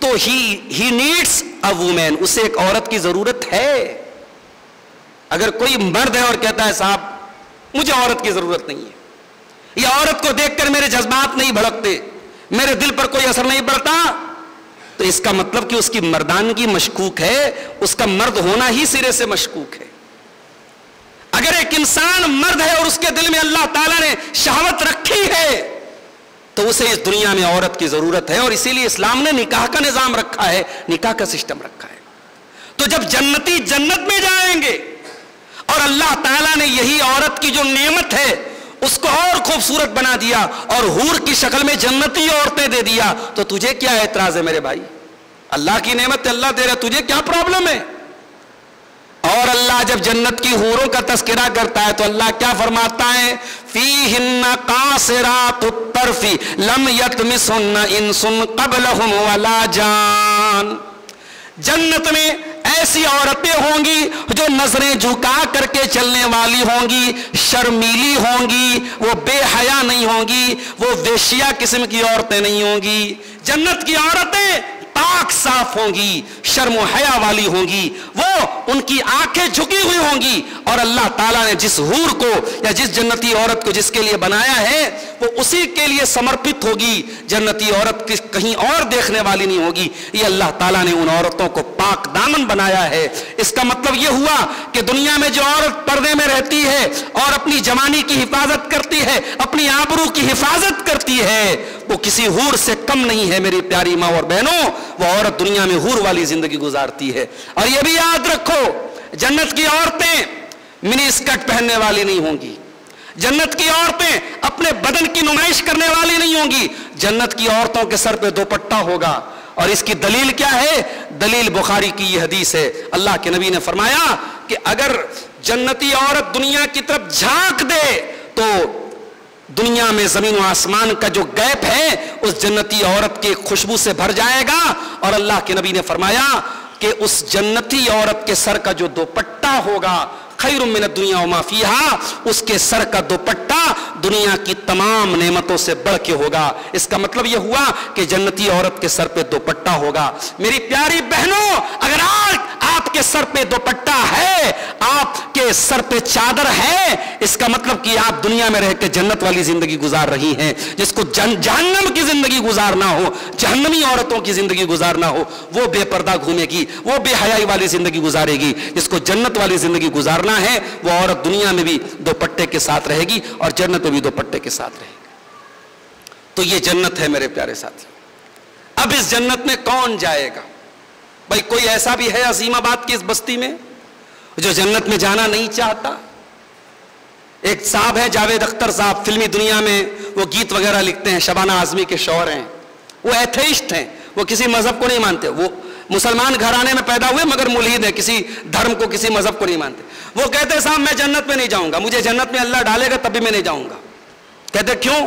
تو ہی نیڈس اے وومین، اسے ایک عورت کی ضرورت ہے۔ اگر کوئی مرد ہے اور کہتا ہے صاحب مجھے عورت کی ضرورت نہیں ہے، یا عورت کو دیکھ کر میرے جذبات نہیں بھڑکتے، میرے دل پر کوئی اثر نہیں پڑتا، تو اس کا مطلب کہ اس کی مردانگی مشکوک ہے، اس کا مرد ہونا ہی سرے سے مشکوک ہے۔ اگر ایک انسان مرد ہے اور اس کے دل میں اللہ تعالیٰ نے شہوت رکھی ہے تو اسے اس دنیا میں عورت کی ضرورت ہے، اور اسی لیے اسلام نے نکاح کا نظام رکھا ہے، نکاح کا سسٹم رکھا ہے۔ تو جب جنتی جنت میں جائیں گے اور اللہ تعالیٰ نے یہی عورت کی جو نعمت ہے اس کو اور خوبصورت بنا دیا اور حور کی شکل میں جنتی عورتیں دے دیا، تو تجھے کیا اعتراض ہے میرے بھائی؟ اللہ کی نعمت اللہ دے رہا، تجھے کیا پرابلم ہے؟ اور اللہ جب جنت کی حوروں کا تذکرہ کرتا ہے تو اللہ کیا فرماتا ہے؟ فیہن قاصرات الطرف لم یطمثہن انس قبلہم ولا جان۔ جنت میں ایسی عورتیں ہوں گی جو نظریں جھکا کر کے چلنے والی ہوں گی، شرمیلی ہوں گی، وہ بے حیا نہیں ہوں گی، وہ ویشیا قسم کی عورتیں نہیں ہوں گی۔ جنت کی عورتیں پاک صاف ہوں گی، شرم و حیا والی ہوں گی، وہ ان کی آنکھیں جھکی ہوئی ہوں گی، اور اللہ تعالیٰ نے جس حور کو یا جس جنتی عورت کو جس کے لیے بنایا ہے وہ اسی کے لیے سمرپت ہوگی۔ جنتی عورت کہیں اور دیکھنے والی نہیں ہوگی۔ یہ اللہ تعالیٰ نے ان عورتوں کو پاک دامن بنایا ہے۔ اس کا مطلب یہ ہوا کہ دنیا میں جو عورت پردے میں رہتی ہے اور اپنی جوانی کی حفاظت کرتی ہے، اپنی آبرو کی حفاظت کرتی ہے، وہ کسی حور سے کم نہیں ہے میری پیاری ماں اور بہنوں۔ وہ عورت دنیا میں حور والی زندگی گزارتی ہے۔ اور یہ بھی یاد رکھو، جنت کی عورتیں منی اسکرٹ پہننے والی نہیں ہوں گی، جنت کی عورتیں اپنے بدن کی نمائش کرنے والی نہیں ہوں گی، جنت کی عورتوں کے سر پہ دوپٹہ ہوگا۔ اور اس کی دلیل کیا ہے؟ دلیل بخاری کی یہ حدیث ہے، اللہ کے نبی نے فرمایا کہ اگر جنتی عورت دنیا کی طرف جھانک دے تو دنیا میں زمین و آسمان کا جو گیپ ہے اس جنتی عورت کی خوشبو سے بھر جائے گا۔ اور اللہ کے نبی نے فرمایا کہ اس جنتی عورت کے سر کا جو دوپٹہ ہوگا خیر من الدنیا وما فیہا، اس کے سر کا دوپٹہ دنیا کی تمام نعمتوں سے بڑھ کے ہوگا۔ اس کا مطلب یہ ہوا کہ جنتی عورت کے سر پہ دوپٹہ ہوگا۔ میری پیاری بہنوں، اگر آج آپ کے سر پہ دوپٹہ ہے، آپ کے سر پہ چادر ہے، اس کا مطلب کہ آپ دنیا میں رہ کے جنت والی زندگی گزار رہی ہیں۔ جس کو جہنم کی زندگی گزارنا ہو، جہنمی عورتوں کی زندگی گزارنا ہو، وہ بے پردہ گھومے گی، وہ بے حیائی والی زندگی گزارے گی۔ جس کو جنت والی زندگی گزارنا ہے وہ عورت دنیا میں بھی دوپٹے کے ساتھ رہے گی اور جنت میں بھی دوپٹے کے ساتھ رہے گی۔ تو یہ جنت ہے میرے پیارے ساتھی۔ اب اس جنت میں کون جائے گا؟ بھائی کوئی ایسا بھی ہے عظیم آباد کی اس بستی میں جو جنت میں جانا نہیں چاہتا؟ ایک صاحب ہے جاوید اختر صاحب، فلمی دنیا میں وہ گیت وغیرہ لکھتے ہیں، شبانہ اعظمی کے شوہر ہیں، وہ ایتھیسٹ ہیں، وہ کسی مذہب کو نہیں مانتے، وہ مسلمان گھرانے میں پیدا ہوئے مگر ملحد ہیں، کسی دھرم کو کسی مذہب کو نہیں مانتے۔ وہ کہتے ہیں صاحب میں جنت میں نہیں جاؤں گا، مجھے جنت میں اللہ ڈالے گا تب بھی میں نہیں جاؤں گا۔ کہتے کیوں؟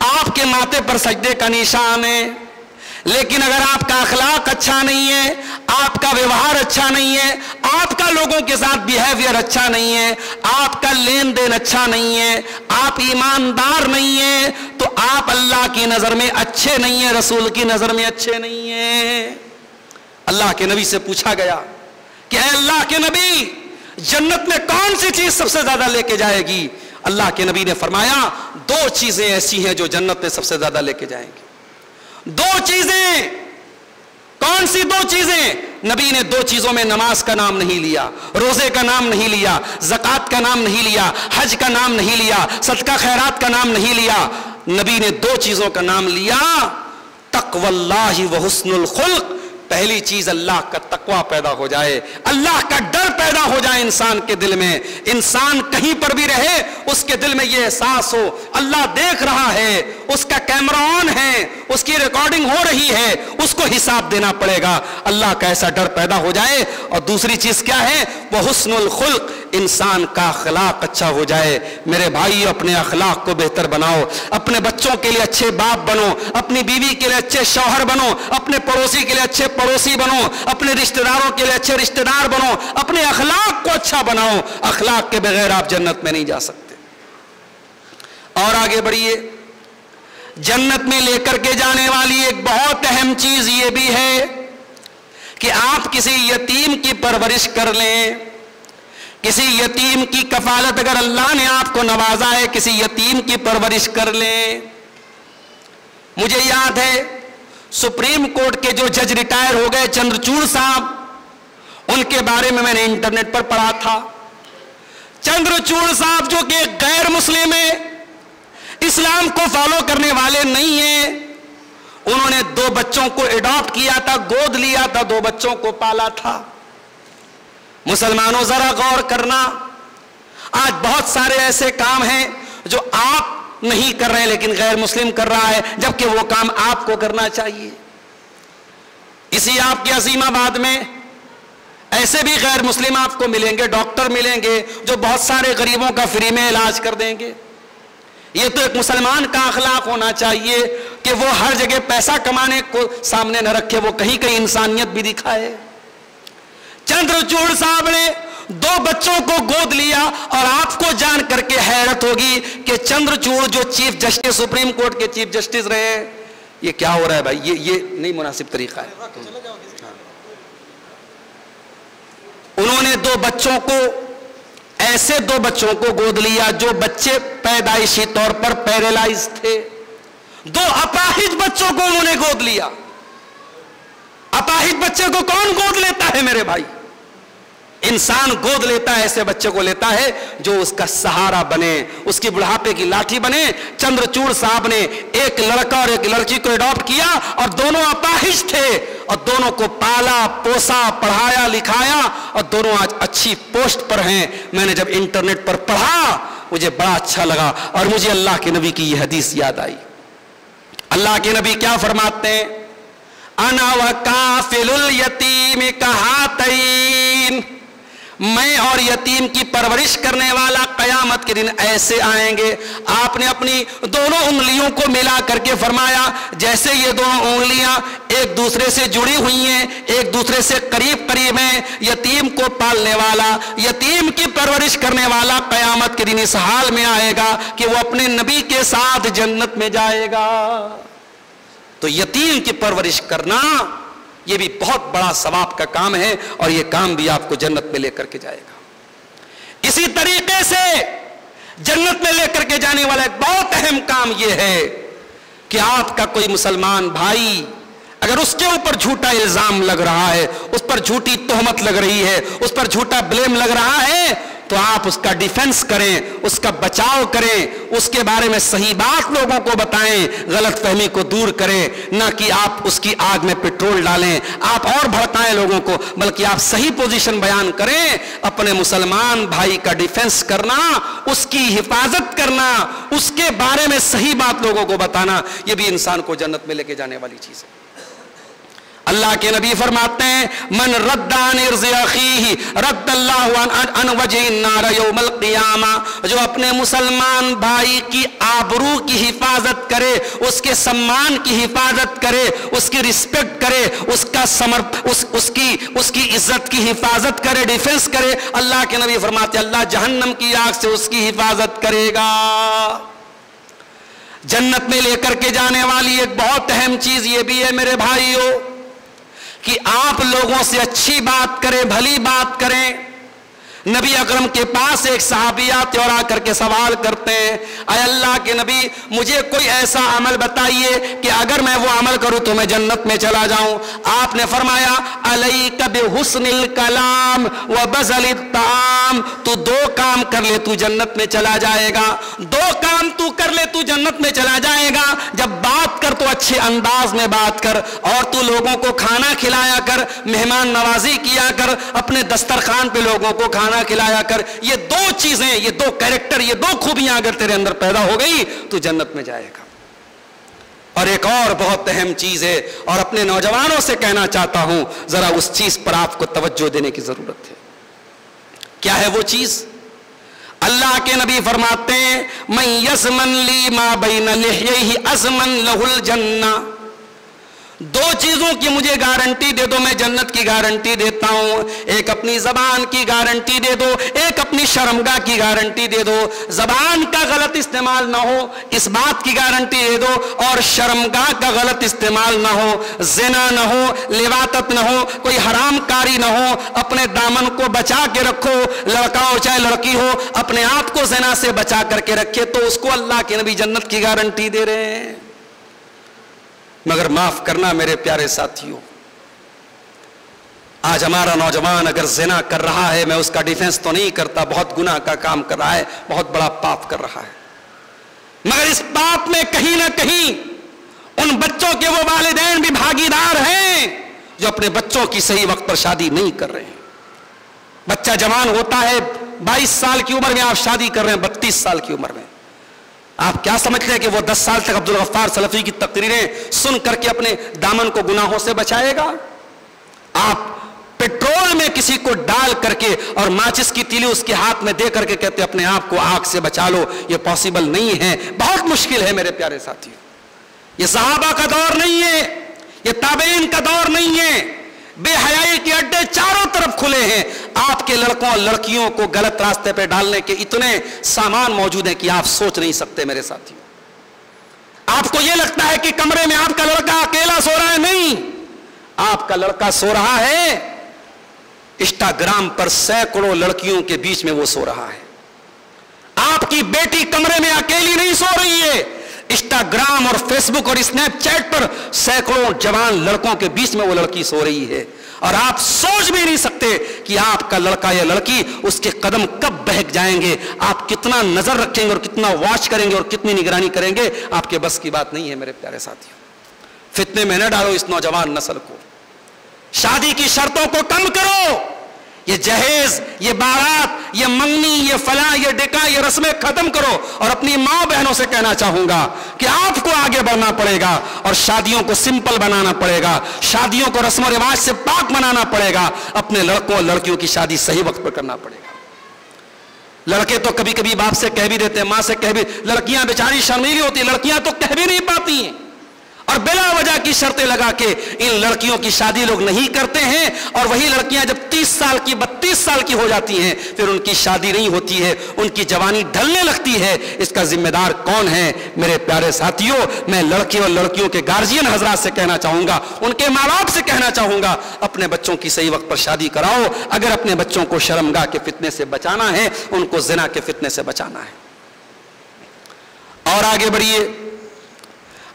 آپ کے ماتھے پر سجدے کا نشان ہے، لیکن اگر آپ کا اخلاق اچھا نہیں ہے، آپ کا ویوہار اچھا نہیں ہے، آپ کا لوگوں کے ساتھ بیہیویئر اچھا نہیں ہے، آپ کا لین دین اچھا نہیں ہے، آپ ایماندار نہیں ہیں، تو آپ اللہ کی نظر میں اچھے نہیں ہیں، رسول کی نظر میں اچھے نہیں ہیں۔ اللہ کے نبی سے پوچھا گیا کہ اے اللہ کے نبی، جنت میں کون سی چیز سب سے زیادہ لے کے جائے گی؟ اللہ کے نبی نے فرمایا 2 چیزیں ایسی ہیں جو جنت میں سب سے زیادہ لے کے جائیں گی۔ 2 چیزیں، کون سی 2 چیزیں؟ نبی نے 2 چیزوں میں نماز کا نام نہیں لیا، روزے کا نام نہیں لیا، زکوٰۃ کا نام نہیں لیا، حج کا نام نہیں لیا، صدقہ خیرات کا نام نہیں لیا۔ نبی نے 2 چیزوں کا نام لیا، تقوی اللہ و حسن الخلق۔ پہلی چیز اللہ کا تقوی پیدا ہو جائے، اللہ کا ڈر پیدا ہو جائے انسان کے دل میں، انسان کہیں پر بھی رہے اس کے دل میں یہ احساس ہو اللہ دیکھ رہا ہے، اس کا کیمرہ آن ہے، اس کی ریکارڈنگ ہو رہی ہے، اس کو حساب دینا پڑے گا، اللہ کا ایسا ڈر پیدا ہو جائے۔ اور دوسری چیز کیا ہے؟ وہ حسن الخلق، انسان کا اخلاق اچھا ہو جائے۔ میرے بھائی، اپنے اخلاق کو بہتر بناؤ، اپنے بچوں کے لیے اچھے باپ بنو، اپنی بیوی کے لیے اچھے شوہر بنو، اپنے پڑوسی کے لیے اچھے پڑوسی بنو، اپنے رشتہ داروں کے لیے اچھے رشتہ دار بنو، اپنے اخلاق کو اچھا بناؤ۔ اخلاق کے بغیر آپ جنت میں نہیں جا سکتے۔ اور آگے بڑھیے، جنت میں لے کر کے جانے والی ایک بہت اہم چیز یہ بھی ہے کہ آپ کسی یتیم کی پرورش کر لیں، کسی یتیم کی کفالت، اگر اللہ نے آپ کو نوازا ہے کسی یتیم کی پرورش کر لیں۔ مجھے یاد ہے سپریم کورٹ کے جو جج ریٹائر ہو گئے چندرچوڑ صاحب، ان کے بارے میں نے انٹرنیٹ پر پڑھا تھا۔ چندرچوڑ صاحب جو کہ غیر مسلم ہیں، اسلام کو فالو کرنے والے نہیں ہیں، انہوں نے 2 بچوں کو اڈاپٹ کیا تھا، گود لیا تھا، 2 بچوں کو پالا تھا۔ مسلمانوں ذرا غور کرنا، آج بہت سارے ایسے کام ہیں جو آپ نہیں کر رہے لیکن غیر مسلم کر رہا ہے، جبکہ وہ کام آپ کو کرنا چاہیے۔ اسی آپ کے عظیم آباد میں ایسے بھی غیر مسلم آپ کو ملیں گے، ڈاکٹر ملیں گے جو بہت سارے غریبوں کا فری میں علاج کر دیں گے۔ یہ تو ایک مسلمان کا اخلاق ہونا چاہیے کہ وہ ہر جگہ پیسہ کمانے کو سامنے نہ رکھے، وہ کہیں کہیں انسانیت بھی دکھائے۔ چندرچوڑ صاحب نے 2 بچوں کو گود لیا، اور آپ کو جان کر کے حیرت ہوگی کہ چندرچوڑ جو چیف جسٹس، سپریم کورٹ کے چیف جسٹس رہے، یہ کیا ہو رہا ہے بھائی؟ یہ نہیں مناسب طریقہ ہے۔ انہوں نے 2 بچوں کو، ایسے 2 بچوں کو گود لیا جو بچے پیدائشی طور پر پیرالائز تھے۔ 2 اپاہج بچوں کو انہوں نے گود لیا۔ اپاہج بچے کو کون گود لیتا ہے میرے بھائی؟ انسان گود لیتا ہے، ایسے بچے کو لیتا ہے جو اس کا سہارا بنے، اس کی بڑھاپے کی لاٹھی بنے۔ چندرچوڑ صاحب نے ایک لڑکا اور ایک لڑکی کو اڈاپٹ کیا، اور دونوں اپاہج تھے، اور دونوں کو پالا پوسا، پڑھایا لکھایا، اور دونوں آج اچھی پوسٹ پر ہیں۔ میں نے جب انٹرنیٹ پر پڑھا مجھے بڑا اچھا لگا، اور مجھے اللہ کے نبی کی یہ حدیث یاد آئی۔ اللہ کے نبی کیا فرماتے ہیں؟ انا وکافل الیتیم کہاتین، میں اور یتیم کی پرورش کرنے والا قیامت کے دن ایسے آئیں گے۔ آپ نے اپنی دونوں انگلیوں کو ملا کر کے فرمایا جیسے یہ دونوں انگلیاں ایک دوسرے سے جڑی ہوئی ہیں، ایک دوسرے سے قریب قریب ہیں۔ یتیم کو پالنے والا، یتیم کی پرورش کرنے والا قیامت کے دن اس حال میں آئے گا کہ وہ اپنے نبی کے ساتھ جنت میں جائے گا۔ تو یتیم کی پرورش کرنا یہ بھی بہت بڑا ثواب کا کام ہے، اور یہ کام بھی آپ کو جنت میں لے کر کے جائے گا۔ اسی طریقے سے جنت میں لے کر کے جانے والا ایک بہت اہم کام یہ ہے کہ آپ کا کوئی مسلمان بھائی اگر اس کے اوپر جھوٹا الزام لگ رہا ہے، اس پر جھوٹی تہمت لگ رہی ہے، اس پر جھوٹا بلیم لگ رہا ہے، تو آپ اس کا ڈیفنس کریں، اس کا بچاؤ کریں، اس کے بارے میں صحیح بات لوگوں کو بتائیں، غلط فہمی کو دور کریں، نہ کہ آپ اس کی آگ میں پیٹرول ڈالیں، آپ اور بھڑکائیں لوگوں کو، بلکہ آپ صحیح پوزیشن بیان کریں۔ اپنے مسلمان بھائی کا ڈیفنس کرنا، اس کی حفاظت کرنا، اس کے بارے میں صحیح بات لوگوں کو بتانا، یہ بھی انسان کو جنت میں لے کے جانے والی چیز ہے۔ اللہ کے نبی فرماتے ہیں من رد عن عرض اخیہ رد اللہ عن وجہ النار یوم القیامہ، جو اپنے مسلمان بھائی کی آبرو کی حفاظت کرے، اس کے سمان کی حفاظت کرے، اس کی رسپیکٹ کرے، اس کی عزت کی حفاظت کرے، ڈیفنس کرے، اللہ کے نبی فرماتے ہیں اللہ جہنم کی آگ سے اس کی حفاظت کرے گا۔ جنت میں لے کر کے جانے والی ایک بہت اہم چیز یہ بھی ہے میرے بھائیوں کہ آپ لوگوں سے اچھی بات کریں، بھلی بات کریں۔ نبی اکرم کے پاس ایک صحابی آتے اور آ کر کے سوال کرتے ہیں اے اللہ کے نبی مجھے کوئی ایسا عمل بتائیے کہ اگر میں وہ عمل کروں تو میں جنت میں چلا جاؤں۔ آپ نے فرمایا علیک بحسن الکلام وبذل الطعام، تو دو کام کر لے تو جنت میں چلا جائے گا، دو کام تو کر لے تو جنت میں چلا جائے گا۔ جب بات کر تو اچھے انداز میں بات کر، اور تو لوگوں کو کھانا کھلایا کر، مہمان نوازی کیا کر، اپنے دسترخوان پہ لوگوں کو کھانا کھلایا کر۔ یہ دو چیزیں، یہ دو کیریکٹر، یہ دو خوبیاں اگر تیرے اندر پیدا ہو گئی تو جنت میں جائے گا۔ اور ایک اور بہت اہم چیز ہے، اور اپنے نوجوانوں سے کہنا چاہتا ہوں ذرا اس چیز پر آپ کو توجہ دینے کی ضرورت ہے۔ کیا ہے وہ چیز؟ اللہ کے نبی فرماتے ہیں من یضمن لی ما بین لحیہ اضمن لہ الجنہ، دو چیزوں کی مجھے گارنٹی دے دو، میں جنت کی گارنٹی دیتا ہوں۔ ایک اپنی زبان کی گارنٹی دے دو، ایک اپنی شرمگاہ کی گارنٹی دے دو۔ زبان کا غلط استعمال نہ ہو اس بات کی گارنٹی دے دو، اور شرمگاہ کا غلط استعمال نہ ہو، زنا نہ ہو، لواطت نہ ہو، کوئی حرام کاری نہ ہو۔ اپنے دامن کو بچا کے رکھو، لڑکا ہو چاہے لڑکی ہو، اپنے آپ کو زنا سے بچا کر کے رکھے تو اس کو اللہ کے نبی جنت کی گارنٹی دے رہے ہیں۔ مگر معاف کرنا میرے پیارے ساتھیوں، آج ہمارا نوجوان اگر زنا کر رہا ہے، میں اس کا ڈیفنس تو نہیں کرتا، بہت گناہ کا کام کر رہا ہے، بہت بڑا پاپ کر رہا ہے، مگر اس پاپ میں کہیں نہ کہیں ان بچوں کے وہ والدین بھی بھاگیدار ہیں جو اپنے بچوں کی صحیح وقت پر شادی نہیں کر رہے ہیں۔ بچہ جوان ہوتا ہے 22 سال کی عمر میں، آپ شادی کر رہے ہیں 32 سال کی عمر میں۔ آپ کیا سمجھتے ہیں کہ وہ 10 سال تک عبدالغفار سلفی کی تقریریں سن کر کے اپنے دامن کو گناہوں سے بچائے گا؟ آپ پیٹرول میں کسی کو ڈال کر کے اور ماچس کی تیلی اس کے ہاتھ میں دے کر کے کہتے اپنے آپ کو آگ سے بچا لو، یہ پاسبل نہیں ہے، بہت مشکل ہے میرے پیارے ساتھیوں۔ یہ صحابہ کا دور نہیں ہے، یہ تابعین کا دور نہیں ہے۔ بے حیائی کے اڈے چاروں طرف کھلے ہیں، آپ کے لڑکوں اور لڑکیوں کو غلط راستے پہ ڈالنے کے اتنے سامان موجود ہیں کہ آپ سوچ نہیں سکتے میرے ساتھیوں۔ آپ کو یہ لگتا ہے کہ کمرے میں آپ کا لڑکا اکیلا سو رہا ہے، نہیں، آپ کا لڑکا سو رہا ہے انسٹاگرام پر سینکڑوں لڑکیوں کے بیچ میں وہ سو رہا ہے۔ آپ کی بیٹی کمرے میں اکیلی نہیں سو رہی ہے، انسٹاگرام اور فیس بک اور اسنیپ چیٹ پر سینکڑوں جوان لڑکوں کے بیچ میں وہ لڑکی سو رہی ہے، اور آپ سوچ بھی نہیں سکتے کہ آپ کا لڑکا یا لڑکی اس کے قدم کب بہک جائیں گے، آپ کتنا نظر رکھیں گے اور کتنا واچ کریں گے اور کتنی نگرانی کریں گے، آپ کے بس کی بات نہیں ہے میرے پیارے ساتھیوں۔ فتنے میں نہ ڈالو اس نوجوان نسل کو، شادی کی شرطوں کو کم کرو، یہ جہیز، یہ بارات، یہ منگنی، یہ فلاں، یہ ڈکا، یہ رسمیں ختم کرو، اور اپنی ماں بہنوں سے کہنا چاہوں گا کہ آپ کو آگے بڑھنا پڑے گا اور شادیوں کو سمپل بنانا پڑے گا، شادیوں کو رسم و رواج سے پاک بنانا پڑے گا، اپنے لڑکوں اور لڑکیوں کی شادی صحیح وقت پر کرنا پڑے گا۔ لڑکے تو کبھی کبھی باپ سے کہہ بھی دیتے ہیں، ماں سے کہہ بھی، لڑکیاں بیچاری شرمیلی ہوتی ہیں، لڑکیاں تو کہہ بھی نہیں پاتی ہیں، اور بلا وجہ کی شرطیں لگا کے ان لڑکیوں کی شادی لوگ نہیں کرتے ہیں، اور وہی لڑکیاں جب 30 سال کی 32 سال کی ہو جاتی ہیں پھر ان کی شادی نہیں ہوتی ہے، ان کی جوانی ڈھلنے لگتی ہے۔ اس کا ذمہ دار کون ہے میرے پیارے ساتھیوں؟ میں لڑکے اور لڑکیوں کے گارجین حضرات سے کہنا چاہوں گا، ان کے ماں باپ سے کہنا چاہوں گا، اپنے بچوں کی صحیح وقت پر شادی کراؤ، اگر اپنے بچوں کو شرمگاہ کے فتنے سے بچانا ہے، ان کو زنا کے فتنے سے بچانا ہے۔ اور آگے بڑھیے،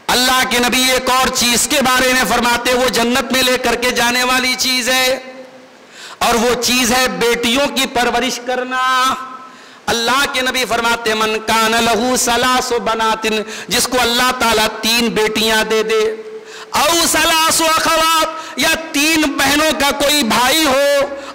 اللہ کے نبی ایک اور چیز کے بارے میں فرماتے، وہ جنت میں لے کر کے جانے والی چیز ہے، اور وہ چیز ہے بیٹیوں کی پرورش کرنا۔ اللہ کے نبی فرماتے من کان لہو ثلاث بنات، جس کو اللہ تعالیٰ 3 بیٹیاں دے دے، او ثلاث اخوات، یا 3 بہنوں کا کوئی بھائی ہو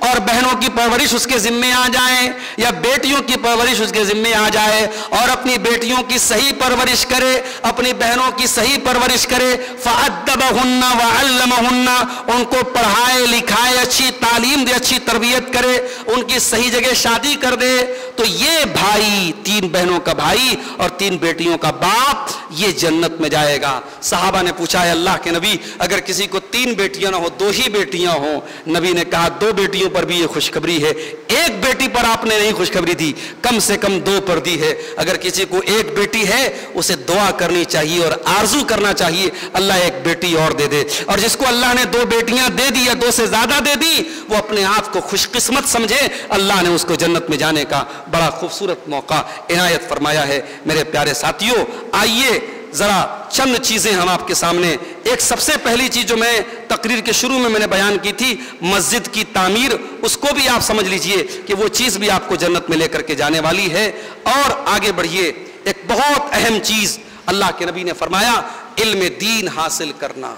اور بہنوں کی پرورش اس کے ذمے آ جائے یا بیٹیوں کی پرورش اس کے ذمے آ جائے اور اپنی بیٹیوں کی صحیح پرورش کرے, اپنی بہنوں کی صحیح پرورش کرے, فَأَدَّبَهُنَّ وَعَلَّمَهُنَّ, ان کو پڑھائے لکھائے, اچھی تعلیم دے, اچھی تربیت کرے, ان کی صحیح جگہ شادی کر دے, تو یہ بھائی, 3 بہنوں کا بھائی اور 3 بیٹیوں کا باپ, یہ جنت میں جائے گا. صحابہ نے پوچھا ہے اللہ کے نبی اگر کسی کو 3 بیٹیاں نہ ہو 2 ہی بیٹیاں ہوں, نبی نے کہا 2 بیٹیوں پر بھی یہ خوشخبری ہے, 1 بیٹی پر آپ نے نہیں خوشخبری دی, کم سے کم 2 پر دی ہے. اگر کسی کو 1 بیٹی ہے اسے دعا کرنی چاہیے اور آرزو کرنا چاہیے اللہ 1 بیٹی اور دے دے, اور جس کو اللہ نے 2 بیٹیاں دے دی یا 2 سے زیادہ دے دی وہ اپنے آپ کو خوش قسمت سمجھے, اللہ نے اس کو جنت میں جانے کا بڑا خوبصورت موقع عنایت فرمایا ہے. میرے پیارے ساتھیوں, آئیے ذرا چند چیزیں ہم آپ کے سامنے. ایک سب سے پہلی چیز جو میں تقریر کے شروع میں نے بیان کی تھی, مسجد کی تعمیر, اس کو بھی آپ سمجھ لیجئے کہ وہ چیز بھی آپ کو جنت میں لے کر کے جانے والی ہے. اور آگے بڑھیے, ایک بہت اہم چیز اللہ کے نبی نے فرمایا, علم دین حاصل کرنا.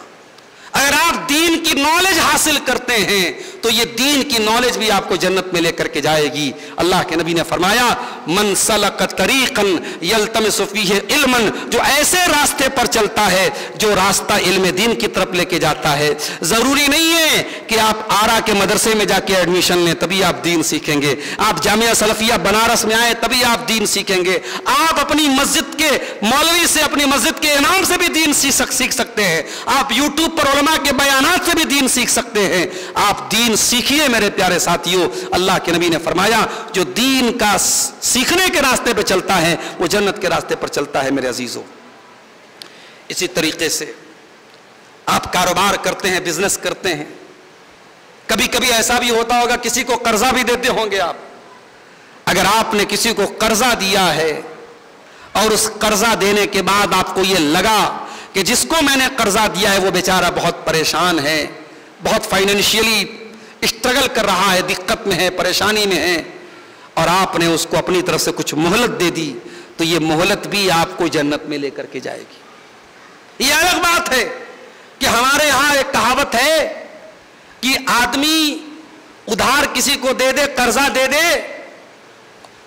اگر آپ دین کی نالج حاصل کرتے ہیں تو یہ دین کی نالج بھی آپ کو جنت میں لے کر کے جائے گی. اللہ کے نبی نے فرمایا من سلک طریقا یلتمس فیہ علما, جو ایسے راستے پر چلتا ہے جو راستہ علم دین کی طرف لے کے جاتا ہے. ضروری نہیں ہے کہ آپ آرا کے مدرسے میں جا کے ایڈمیشن لیں تبھی آپ دین سیکھیں گے, آپ جامعہ سلفیہ بنارس میں آئیں تبھی آپ دین سیکھیں گے. آپ اپنی مسجد کے مولوی سے, اپنی مسجد کے امام سے بھی دین سیکھ سکتے ہیں, آپ یوٹیوب پر علماء کے بیانات سے بھی دین سیکھ سکتے ہیں. آپ دین سیکھیے میرے پیارے ساتھیوں. اللہ کے نبی نے فرمایا جو دین کا سیکھنے کے راستے پہ چلتا ہے وہ جنت کے راستے پر چلتا ہے میرے عزیزوں. اسی طریقے سے آپ کاروبار کرتے ہیں, بزنس کرتے ہیں, کبھی کبھی ایسا بھی ہوتا ہوگا کسی کو قرضہ بھی دیتے ہوں گے آپ. اگر آپ نے کسی کو قرضہ دیا ہے اور اس قرضہ دینے کے بعد آپ کو یہ لگا کہ جس کو میں نے قرضہ دیا ہے وہ بیچارہ بہت پریشان ہے, بہت فائنینشیلی اسٹرگل کر رہا ہے, دقت میں ہے, پریشانی میں ہے, اور آپ نے اس کو اپنی طرف سے کچھ مہلت دے دی, تو یہ مہلت بھی آپ کو جنت میں لے کر کے جائے گی. یہ الگ بات ہے کہ ہمارے ہاں ایک کہاوت ہے کہ آدمی ادھار کسی کو دے دے, قرضہ دے دے,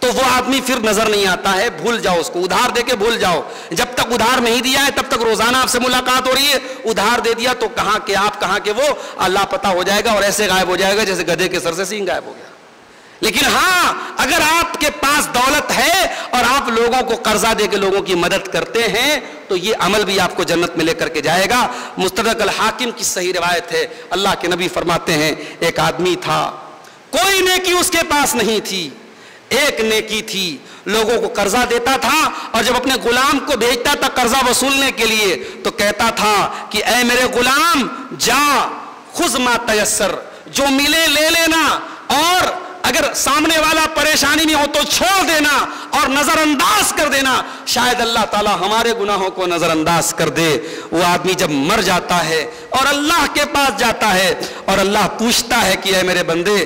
تو وہ آدمی پھر نظر نہیں آتا ہے, بھول جاؤ اس کو, ادھار دے کے بھول جاؤ. جب تک ادھار نہیں دیا ہے تب تک روزانہ آپ سے ملاقات ہو رہی ہے, ادھار دے دیا تو کہاں کہ آپ, کہاں کہ وہ, اللہ پتہ ہو جائے گا اور ایسے غائب ہو جائے گا جیسے گدھے کے سر سے سینگ غائب ہو گیا. لیکن ہاں اگر آپ کے پاس دولت ہے اور آپ لوگوں کو قرضہ دے کے لوگوں کی مدد کرتے ہیں تو یہ عمل بھی آپ کو جنت میں لے کر کے جائے گا. مستدرک الحاکم کی صحیح روایت ہے, اللہ کے نبی فرماتے ہیں ایک آدمی تھا, کوئی نیکی اس کے پاس نہیں تھی, ایک نیکی تھی, لوگوں کو قرضہ دیتا تھا اور جب اپنے غلام کو بھیجتا تھا قرضہ وصولنے کے لیے تو کہتا تھا کہ اے میرے غلام جا خذ ما تیسر, جو ملے لے لینا, اور اگر سامنے والا پریشانی میں ہو تو چھوڑ دینا اور نظر انداز کر دینا, شاید اللہ تعالیٰ ہمارے گناہوں کو نظر انداز کر دے. وہ آدمی جب مر جاتا ہے اور اللہ کے پاس جاتا ہے اور اللہ پوچھتا ہے کہ اے میرے بندے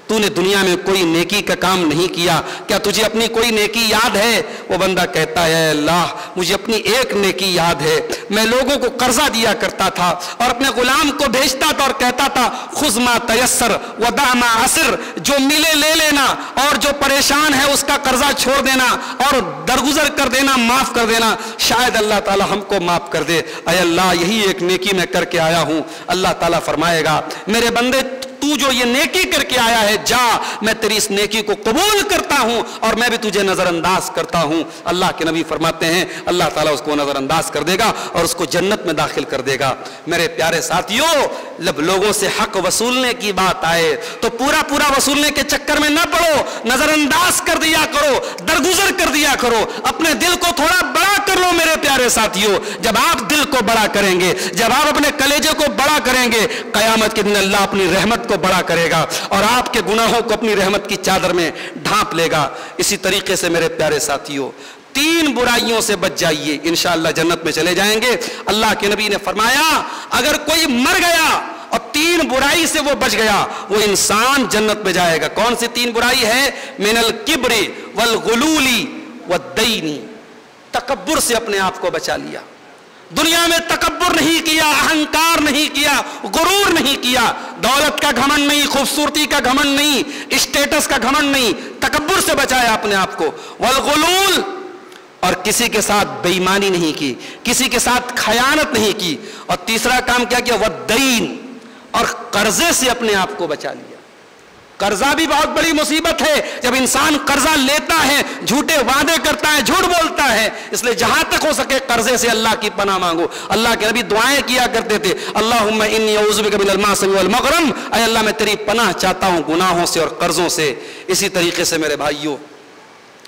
تو نے دنیا میں کوئی نیکی کا کام نہیں کیا, کیا تجھے اپنی کوئی نیکی یاد ہے؟ وہ بندہ کہتا ہے اے اللہ مجھے اپنی ایک نیکی یاد ہے, میں لوگوں کو قرضہ دیا کرتا تھا اور اپنے غلام کو بھیجتا تھا اور کہتا تھا خذ ما تیسر ودع ما عسر, جو ملے لے لینا اور جو پریشان ہے اس کا قرضہ چھوڑ دینا اور درگزر کر دینا, معاف کر دینا, شاید اللہ تعالیٰ ہم کو معاف کر دے. اے اللہ یہی ایک نیکی میں کر کے آیا ہوں. اللہ تعالیٰ فرمائے گا میرے بندے تو جو یہ نیکی کر کے آیا ہے جا, میں تیری اس نیکی کو قبول کرتا ہوں اور میں بھی تجھے نظر انداز کرتا ہوں. اللہ کے نبی فرماتے ہیں اللہ تعالیٰ اس کو نظر انداز کر دے گا اور اس کو جنت میں داخل کر دے گا. میرے پیارے ساتھیوں, جب لوگوں سے حق وصولنے کی بات آئے تو پورا وصولنے کے چکر میں نہ پڑو, نظر انداز کر دیا کرو, درگزر کر دیا کرو, اپنے دل کو تھوڑا بڑا کر لو. میرے پیارے ساتھیوں, جب آپ دل کو بڑا کریں گے, جب آپ اپنے کلیجے کو بڑا کریں گے, قیامت کے دن اللہ اپنی رحمت کو بڑا کرے گا اور آپ کے گناہوں کو اپنی رحمت کی چادر میں ڈھانپ لے گا. اسی طریقے سے میرے پیارے ساتھیوں 3 برائیوں سے بچ جائیے, انشاءاللہ جنت میں چلے جائیں گے. اللہ کے نبی نے فرمایا اگر کوئی مر گیا اور 3 برائی سے وہ بچ گیا وہ انسان جنت میں جائے گا. کون سی 3 برائی ہے؟ من الکبر والغلول والدین, تکبر سے اپنے آپ کو بچا لیا, دنیا میں تکبر نہیں کیا، اہنکار نہیں کیا، غرور نہیں کیا، دولت کا گھمنڈ نہیں، خوبصورتی کا گھمنڈ نہیں، اسٹیٹس کا گھمنڈ نہیں، تکبر سے بچایا اپنے آپ کو، والغلول، اور کسی کے ساتھ بے ایمانی نہیں کی، کسی کے ساتھ خیانت نہیں کی، اور تیسرا کام کیا کیا، والدین، اور قرضے سے اپنے آپ کو بچا لیا۔ قرضہ بھی بہت بڑی مصیبت ہے، جب انسان قرضہ لیتا ہے، جھوٹے وعدے کرتا ہے، جھوٹ بولتا ہے، اس لیے جہاں تک ہو سکے قرضے سے اللہ کی پناہ مانگو۔ اللہ کے نبی دعائیں کیا کرتے تھے، اللہم انی اعوذ بک من المعصم والمغرم، اے اللہ میں تیری پناہ چاہتا ہوں گناہوں سے اور قرضوں سے۔ اسی طریقے سے میرے بھائیوں،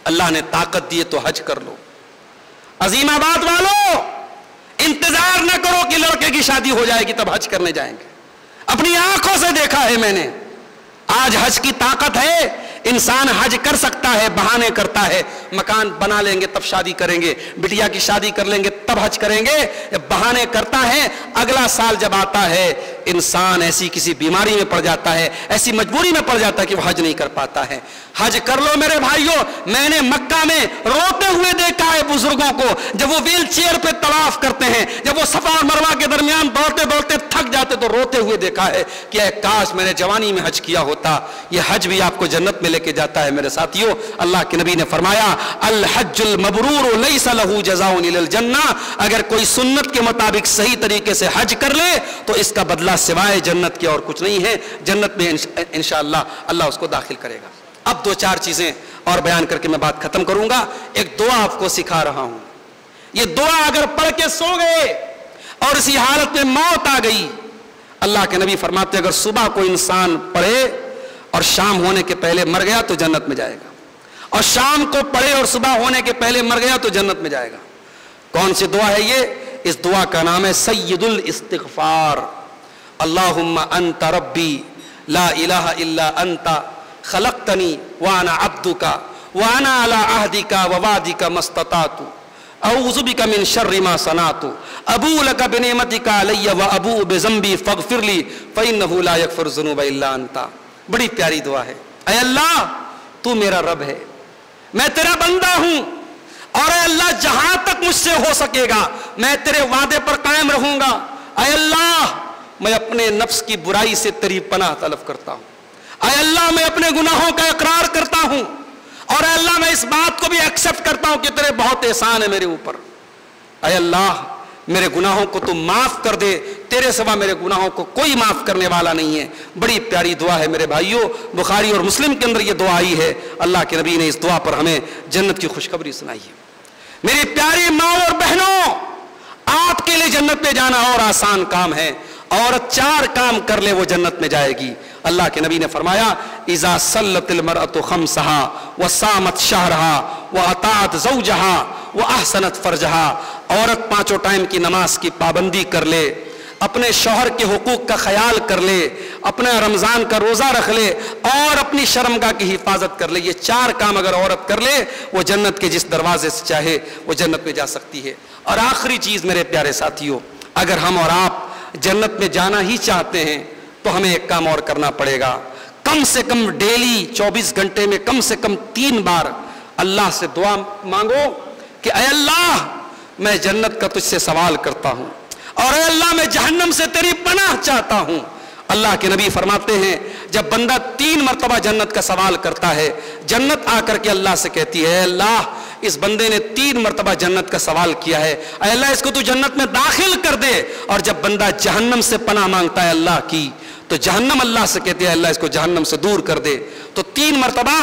اللہ نے طاقت دی تو حج کر لو۔ عظیم آباد والو، انتظار نہ کرو کہ لڑکے کی شادی ہو جائے گی تب حج کرنے جائیں گے، اپنی آنکھوں سے دیکھا ہے میں نے، آج حج کی طاقت ہے، انسان حج کر سکتا ہے، بہانے کرتا ہے، مکان بنا لیں گے تب شادی کریں گے، بٹیا کی شادی کر لیں گے تب حج کریں گے، بہانے کرتا ہے، اگلا سال جب آتا ہے انسان ایسی کسی بیماری میں پڑ جاتا ہے، ایسی مجبوری میں پڑ جاتا ہے کہ وہ حج نہیں کر پاتا ہے۔ حج کر لو میرے بھائیوں، میں نے مکہ میں روتے ہوئے دیکھا ہے بزرگوں کو، جب وہ ویل چیئر پہ طواف کرتے ہیں، جب وہ صفا اور مروہ کے درمیان دوڑتے دوڑتے تھک جاتے تو روتے ہوئے دیکھا ہے کہ اے کاش میں نے جوانی میں حج کیا ہوتا۔ یہ حج بھی آپ کو جنت میں لے کے جاتا ہے میرے ساتھیوں۔ اللہ کے نبی نے فرمایا، الحج المبرور لیس لہ جزاء الا الجنہ، اگر کوئی سنت کے مطابق صحیح طریقے سے حج کر لے تو اس کا بدلہ سوائے جنت کے اور کچھ نہیں ہے، جنت میں انشاءاللہ اللہ اس کو داخل کرے گا۔ اب دو چار چیزیں اور بیان کر کے میں بات ختم کروں گا۔ ایک دعا آپ کو سکھا رہا ہوں، یہ دعا اگر پڑھ کے سو گئے اور اسی حالت میں موت آ گئی، اللہ کے نبی فرماتے اگر صبح کو انسان پڑھے اور شام ہونے کے پہلے مر گیا تو جنت میں جائے گا، اور شام کو پڑھے اور صبح ہونے کے پہلے مر گیا تو جنت میں جائے گا۔ کون سی دعا ہے یہ؟ اس دعا کا نام ہے سید الاستغفار۔ اللہم انت ربی لا الہ الا انت خلقتنی وانا عبدک وانا علی عہدک ووعدک ما استطعت اعوذ بک من شر ما صنعت ابوء لک بنعمتک علی وابوء بذنبی فاغفر لی فانہ لا یغفر الذنوب الا انت۔ بڑی پیاری دعا ہے۔ اے اللہ تو میرا رب ہے، میں تیرا بندہ ہوں، اور اے اللہ جہاں تک مجھ سے ہو سکے گا میں تیرے وعدے پر قائم رہوں گا۔ اے اللہ میں اپنے نفس کی برائی سے تیری پناہ طلب کرتا ہوں۔ اے اللہ میں اپنے گناہوں کا اقرار کرتا ہوں، اور اے اللہ میں اس بات کو بھی ایکسپٹ کرتا ہوں کہ تیرے بہت احسان ہے میرے اوپر۔ اے اللہ میرے گناہوں کو تو معاف کر دے، تیرے سوا میرے گناہوں کو کوئی معاف کرنے والا نہیں ہے۔ بڑی پیاری دعا ہے میرے بھائیوں، بخاری اور مسلم کے اندر یہ دعا آئی ہے۔ اللہ کے نبی نے اس دعا پر ہمیں جنت کی خوشخبری سنائی ہے۔ میری پیاری ماں اور بہنوں، آپ کے لیے جنت میں جانا اور آسان کام ہے، عورت 4 کام کر لے وہ جنت میں جائے گی۔ اللہ کے نبی نے فرمایا، اذا صلت المرأة خمسہا وصامت شہرہا واطاعت زوجہا واحسنت فرجہا، عورت 5 ٹائم کی نماز کی پابندی کر لے، اپنے شوہر کے حقوق کا خیال کر لے، اپنا رمضان کا روزہ رکھ لے، اور اپنی شرمگاہ کی حفاظت کر لے، یہ 4 کام اگر عورت کر لے وہ جنت کے جس دروازے سے چاہے وہ جنت میں جا سکتی ہے۔ اور آخری چیز میرے پیارے ساتھیوں، اگر ہم اور آپ جنت میں جانا ہی چاہتے ہیں تو ہمیں ایک کام اور کرنا پڑے گا، کم سے کم ڈیلی 24 گھنٹے میں کم سے کم 3 بار اللہ سے دعا مانگو کہ اے اللہ میں جنت کا تجھ سے سوال کرتا ہوں، اور اے اللہ میں جہنم سے تیری پناہ چاہتا ہوں۔ اللہ کے نبی فرماتے ہیں جب بندہ 3 مرتبہ جنت کا سوال کرتا ہے، جنت آ کر کے اللہ سے کہتی ہے اے اللہ اس بندے نے 3 مرتبہ جنت کا سوال کیا ہے، اے اللہ اس کو تو جنت میں داخل کر دے۔ اور جب بندہ جہنم سے پناہ مانگتا ہے اللہ کی تو جہنم اللہ سے کہتی ہے اللہ اس کو جہنم سے دور کر دے۔ تو 3 مرتبہ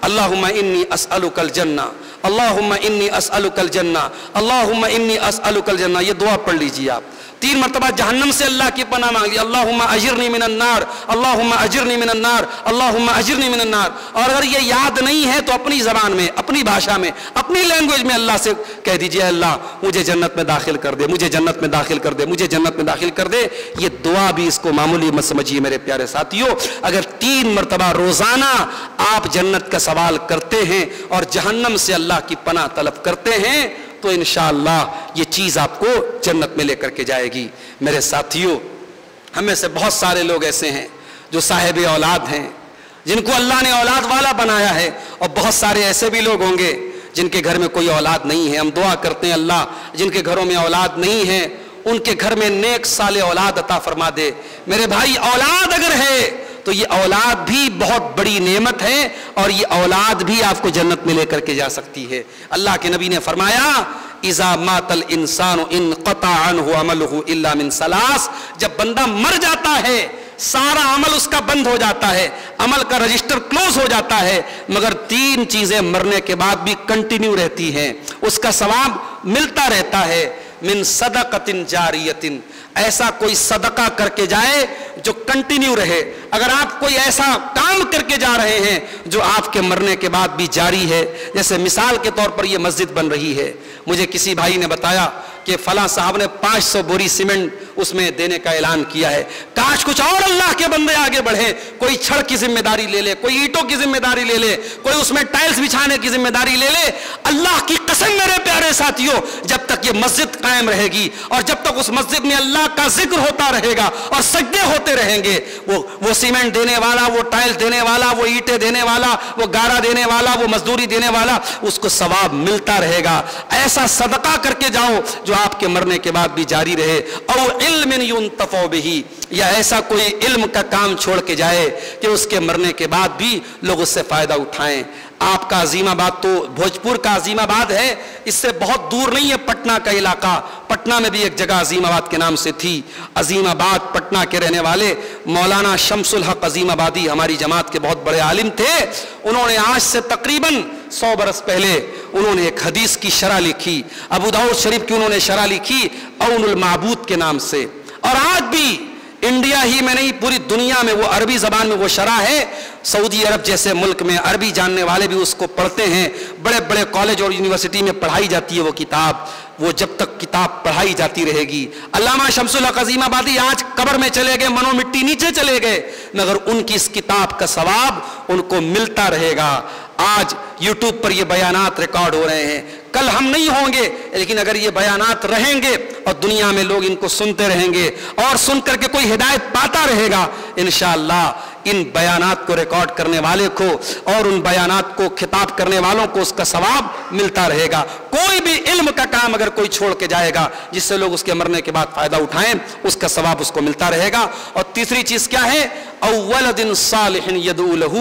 اللہم انی اسألک الجنہ، اللہم انی اسألک الجنہ، اللہم انی اسألک الجنہ، یہ دعا پڑھ لیجیے آپ۔ 3 مرتبہ جہنم سے اللہ کی پناہ مانگی، اللہم اجرنی من النار، اللہم اجرنی من النار، اللہم اجرنی من النار۔ اور اگر یہ یاد نہیں ہے تو اپنی زبان میں، اپنی بھاشا میں، اپنی لینگویج میں اللہ سے کہہ دیجئے اللہ مجھے جنت میں داخل کر دے، مجھے جنت میں داخل کر دے، مجھے جنت میں داخل کر دے۔ یہ دعا بھی اس کو معمولی مت سمجھیے میرے پیارے ساتھیوں، اگر 3 مرتبہ روزانہ آپ جنت کا سوال کرتے ہیں اور جہنم سے اللہ کی پناہ طلب کرتے ہیں تو انشاءاللہ یہ چیز آپ کو جنت میں لے کر کے جائے گی۔ میرے ساتھیوں، ہمیں سے بہت سارے لوگ ایسے ہیں جو صاحب اولاد ہیں، جن کو اللہ نے اولاد والا بنایا ہے، اور بہت سارے ایسے بھی لوگ ہوں گے جن کے گھر میں کوئی اولاد نہیں ہے، ہم دعا کرتے ہیں اللہ جن کے گھروں میں اولاد نہیں ہے ان کے گھر میں نیک صالح اولاد عطا فرما دے۔ میرے بھائی اولاد اگر ہے تو یہ اولاد بھی بہت بڑی نعمت ہے اور یہ اولاد بھی آپ کو جنت میں لے کر کے جا سکتی ہے۔ اللہ کے نبی نے فرمایا اذا مات الانسان انقطع عنه عمله الا من ثلاث، جب بندہ مر جاتا ہے سارا عمل اس کا بند ہو جاتا ہے، عمل کا رجسٹر کلوز ہو جاتا ہے، مگر 3 چیزیں مرنے کے بعد بھی کنٹینیو رہتی ہیں، اس کا ثواب ملتا رہتا ہے۔ من صدقۃ جاریۃ، ایسا کوئی صدقہ کر کے جائے جو کنٹینیو رہے۔ اگر آپ کوئی ایسا کام کر کے جا رہے ہیں جو آپ کے مرنے کے بعد بھی جاری ہے، جیسے مثال کے طور پر یہ مسجد بن رہی ہے، مجھے کسی بھائی نے بتایا کہ فلاں صاحب نے 500 بوری سیمنٹ اس میں دینے کا اعلان کیا ہے، کاش کچھ اور اللہ کے بندے آگے بڑھیں، کوئی چھڑ کی ذمہ داری لے لے، کوئی اینٹوں کی ذمہ داری لے لے، کوئی اس میں ٹائلز بچھانے کی ذمہ داری لے لے۔ اللہ کی قسم میرے پیارے ساتھیوں، جب تک یہ مسجد قائم رہے گی اور جب تک اس مسجد میں اللہ کا ذکر ہوتا رہے گا اور سجدے ہوتے رہیں گے، وہ سیمنٹ دینے والا، وہ ٹائلز دینے والا، وہ اینٹیں دینے والا، وہ گارا دینے والا، وہ مزدوری دینے والا، اس کو ثواب ملتا رہے گا۔ ایسا صدقہ کر کے جاؤ جو آپ کے مرنے کے بعد بھی جاری رہے، او علم ينتفع به، یا ایسا کوئی علم کا کام چھوڑ کے جائے کہ اس کے مرنے کے بعد بھی لوگ اس سے فائدہ اٹھائیں۔ آپ کا عظیم آباد تو بھوجپور کا عظیم آباد ہے، اس سے بہت دور نہیں ہے پٹنہ کا علاقہ۔ پٹنہ میں بھی ایک جگہ عظیم آباد کے نام سے تھی۔ عظیم آباد پٹنہ کے رہنے والے مولانا شمس الحق عظیم آبادی ہماری جماعت کے بہت بڑے عالم تھے۔ انہوں نے آج سے تقریباً 100 برس پہلے انہوں نے ایک حدیث کی شرح لکھی، ابو داؤد شریف کی انہوں نے شرح لکھی اون المعبود کے نام سے، اور آج بھی انڈیا ہی میں نہیں پوری دنیا میں وہ عربی زبان میں وہ شرح ہے۔ سعودی عرب جیسے ملک میں عربی جاننے والے بھی اس کو پڑھتے ہیں، بڑے بڑے کالج اور یونیورسٹی میں پڑھائی جاتی ہے وہ کتاب، وہ جب تک کتاب پڑھائی جاتی رہے گی۔ علامہ شمس الحق عظیم آبادی آج قبر میں چلے گئے، منو مٹی نیچے چلے گئے، مگر ان کی اس کتاب کا ثواب ان کو ملتا رہے گا۔ آج یوٹیوب پر یہ بیانات ریکارڈ ہو رہے ہیں، کل ہم نہیں ہوں گے، لیکن اگر یہ بیانات رہیں گے اور دنیا میں لوگ ان کو سنتے رہیں گے اور سن کر کے کوئی ہدایت پاتا رہے گا، انشاءاللہ ان بیانات کو ریکارڈ کرنے والے کو اور ان بیانات کو خطاب کرنے والوں کو اس کا ثواب ملتا رہے گا۔ کوئی بھی علم کا کام اگر کوئی چھوڑ کے جائے گا جس سے لوگ اس کے مرنے کے بعد فائدہ اٹھائیں، اس کا ثواب اس کو ملتا رہے گا۔ اور تیسری چیز کیا ہے؟ اولد صالح یدعو لہ،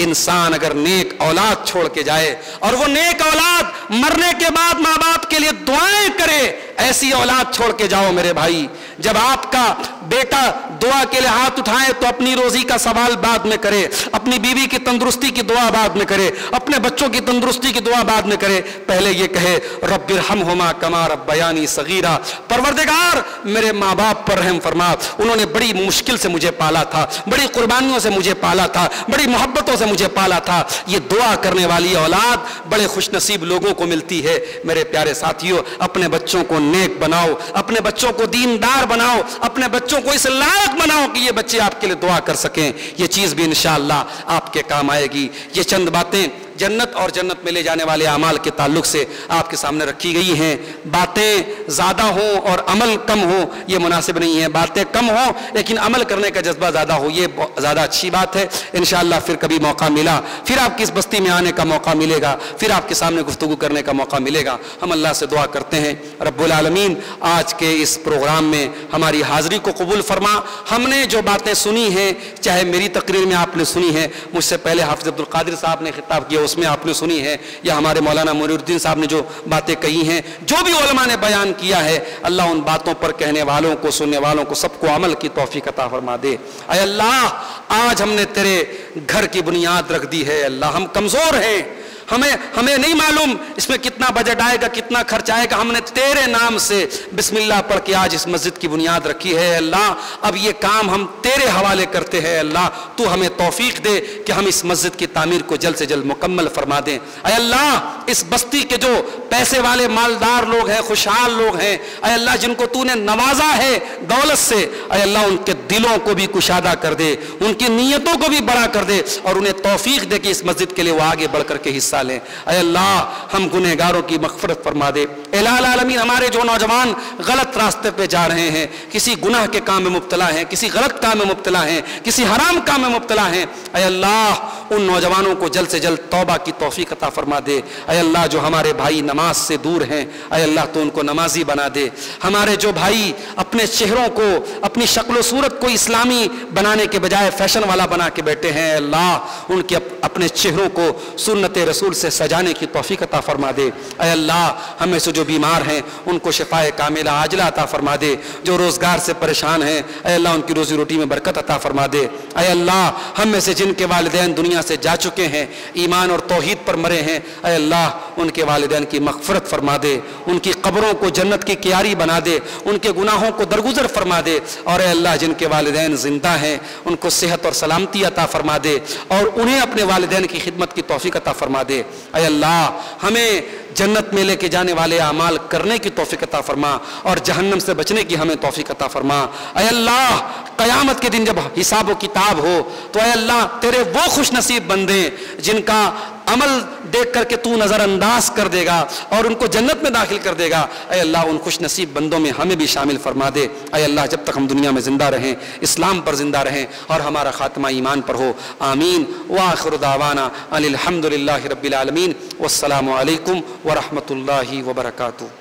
انسان اگر نیک اولاد چھوڑ کے جائے اور وہ نیک اولاد مرنے کے بعد ماں باپ کے لیے دعائیں کرے، ایسی اولاد چھوڑ کے جاؤ میرے بھائی۔ جب آپ کا بیٹا دعا کے لیے ہاتھ اٹھائے تو اپنی روزی کا سوال بعد میں کرے، اپنی بیوی کی تندرستی کی دعا بعد میں کرے، اپنے بچوں کی تندرستی کی دعا بعد میں کرے، پہلے یہ کہے رب ارحمہما کما ربیانی صغیرا، پروردگار میرے ماں باپ پر رحم فرما، انہوں نے بڑی مشکل سے مجھے پالا تھا، بڑی قربانیوں سے مجھے پالا تھا، بڑی محبتوں سے مجھے پالا تھا۔ یہ دعا کرنے والی اولاد بڑے خوش نصیب لوگوں کو ملتی ہے۔ میرے پیارے ساتھیوں، اپنے بچوں کو نیک بناؤ، اپنے بچوں کو دیندار بناؤ، اپنے بچوں کو اس لائق بناؤ کہ یہ بچے آپ کے لیے دعا کر سکیں۔ یہ چیز بھی انشاءاللہ آپ کے کام آئے گی۔ یہ چند باتیں جنت اور جنت میں لے جانے والے اعمال کے تعلق سے آپ کے سامنے رکھی گئی ہیں۔ باتیں زیادہ ہوں اور عمل کم ہو یہ مناسب نہیں ہے، باتیں کم ہوں لیکن عمل کرنے کا جذبہ زیادہ ہو، یہ زیادہ اچھی بات ہے۔ انشاءاللہ پھر کبھی موقع ملا، پھر آپ کی اس بستی میں آنے کا موقع ملے گا، پھر آپ کے سامنے گفتگو کرنے کا موقع ملے گا۔ ہم اللہ سے دعا کرتے ہیں رب العالمین آج کے اس پروگرام میں ہماری حاضری کو قبول فرما۔ ہم نے جو باتیں سنی ہیں، چاہے میری تقریر میں آپ نے سنی ہے، مجھ سے پہلے حافظ عبد القادر صاحب نے خطاب کیا اس میں آپ نے سنی ہے، یا ہمارے مولانا منیر الدین صاحب نے جو باتیں کہی ہیں، جو بھی علماء نے بیان کیا ہے، اللہ ان باتوں پر کہنے والوں کو، سننے والوں کو سب کو عمل کی توفیق عطا فرما دے۔ اے اللہ، آج ہم نے تیرے گھر کی بنیاد رکھ دی ہے، اللہ ہم کمزور ہیں، ہمیں نہیں معلوم اس میں کتنا بجٹ آئے گا، کتنا خرچ آئے گا، ہم نے تیرے نام سے بسم اللہ پڑھ کے آج اس مسجد کی بنیاد رکھی ہے۔ اللہ اب یہ کام ہم تیرے حوالے کرتے ہیں، اللہ تو ہمیں توفیق دے کہ ہم اس مسجد کی تعمیر کو جلد سے جلد مکمل فرما دیں۔ اے اللہ، اس بستی کے جو پیسے والے مالدار لوگ ہیں، خوشحال لوگ ہیں، اے اللہ جن کو تو نے نوازا ہے دولت سے، اے اللہ ان کے دلوں کو بھی کشادہ کر دے، ان کی نیتوں کو بھی بڑا کر دے، اور انہیں توفیق دے کہ اس مسجد کے لیے وہ آگے بڑھ کر کے حصہ لیں۔ اے اللہ ہم گنہگاروں کی مغفرت فرما دے۔ الہ العالمین ہمارے جو نوجوان غلط راستے پہ جا رہے ہیں، کسی گناہ کے کام میں مبتلا ہیں، کسی غلط کام میں مبتلا ہیں، کسی حرام کام میں مبتلا ہیں، اے اللہ ان نوجوانوں کو جلد سے جلد توبہ کی توفیق عطا فرما دے۔ اے اللہ جو ہمارے بھائی نماز سے دور ہیں، اے اللہ تو ان کو نمازی بنا دے۔ ہمارے جو بھائی اپنے چہروں کو، اپنی شکل و صورت کو اسلامی بنانے کے بجائے فیشن والا بنا کے بیٹھے ہیں، اے اللہ ان کے اپنے چہروں کو سنت رسول سے سجانے کی توفیق عطا فرما دے۔ اے اللہ ہم میں سے جو بیمار ہیں ان کو شفاء کاملہ عاجلہ عطا فرما دے، جو روزگار سے پریشان ہیں اے اللہ ان کی روزی روٹی میں برکت عطا فرما دے۔ اے اللہ ہم میں سے جن کے والدین دنیا سے جا چکے ہیں، ایمان اور توحید پر مرے ہیں، اے اللہ ان کے والدین کی مغفرت فرما دے، ان کی قبروں کو جنت کی کیاری بنا دے، ان کے گناہوں کو درگزر فرما دے، اور اے اللہ جن کے والدین زندہ ہیں ان کو صحت اور سلامتی عطا فرما دے، اور انہیں اپنے والدین کی خدمت کی توفیق عطا فرما دے۔ اے اللہ ہمیں جنت میں لے کے جانے والے اعمال کرنے کی توفیق عطا فرما، اور جہنم سے بچنے کی ہمیں توفیق عطا فرما۔ اے اللہ قیامت کے دن جب حساب و کتاب ہو تو اے اللہ تیرے وہ خوش نصیب بندے جن کا عمل دیکھ کر کے تو نظر انداز کر دے گا اور ان کو جنت میں داخل کر دے گا، اے اللہ ان خوش نصیب بندوں میں ہمیں بھی شامل فرما دے۔ اے اللہ جب تک ہم دنیا میں زندہ رہیں اسلام پر زندہ رہیں اور ہمارا خاتمہ ایمان پر ہو، آمین۔ وآخر دعوانا ان الحمد للہ رب العالمین، والسلام علیکم ورحمۃ اللہ وبرکاتہ۔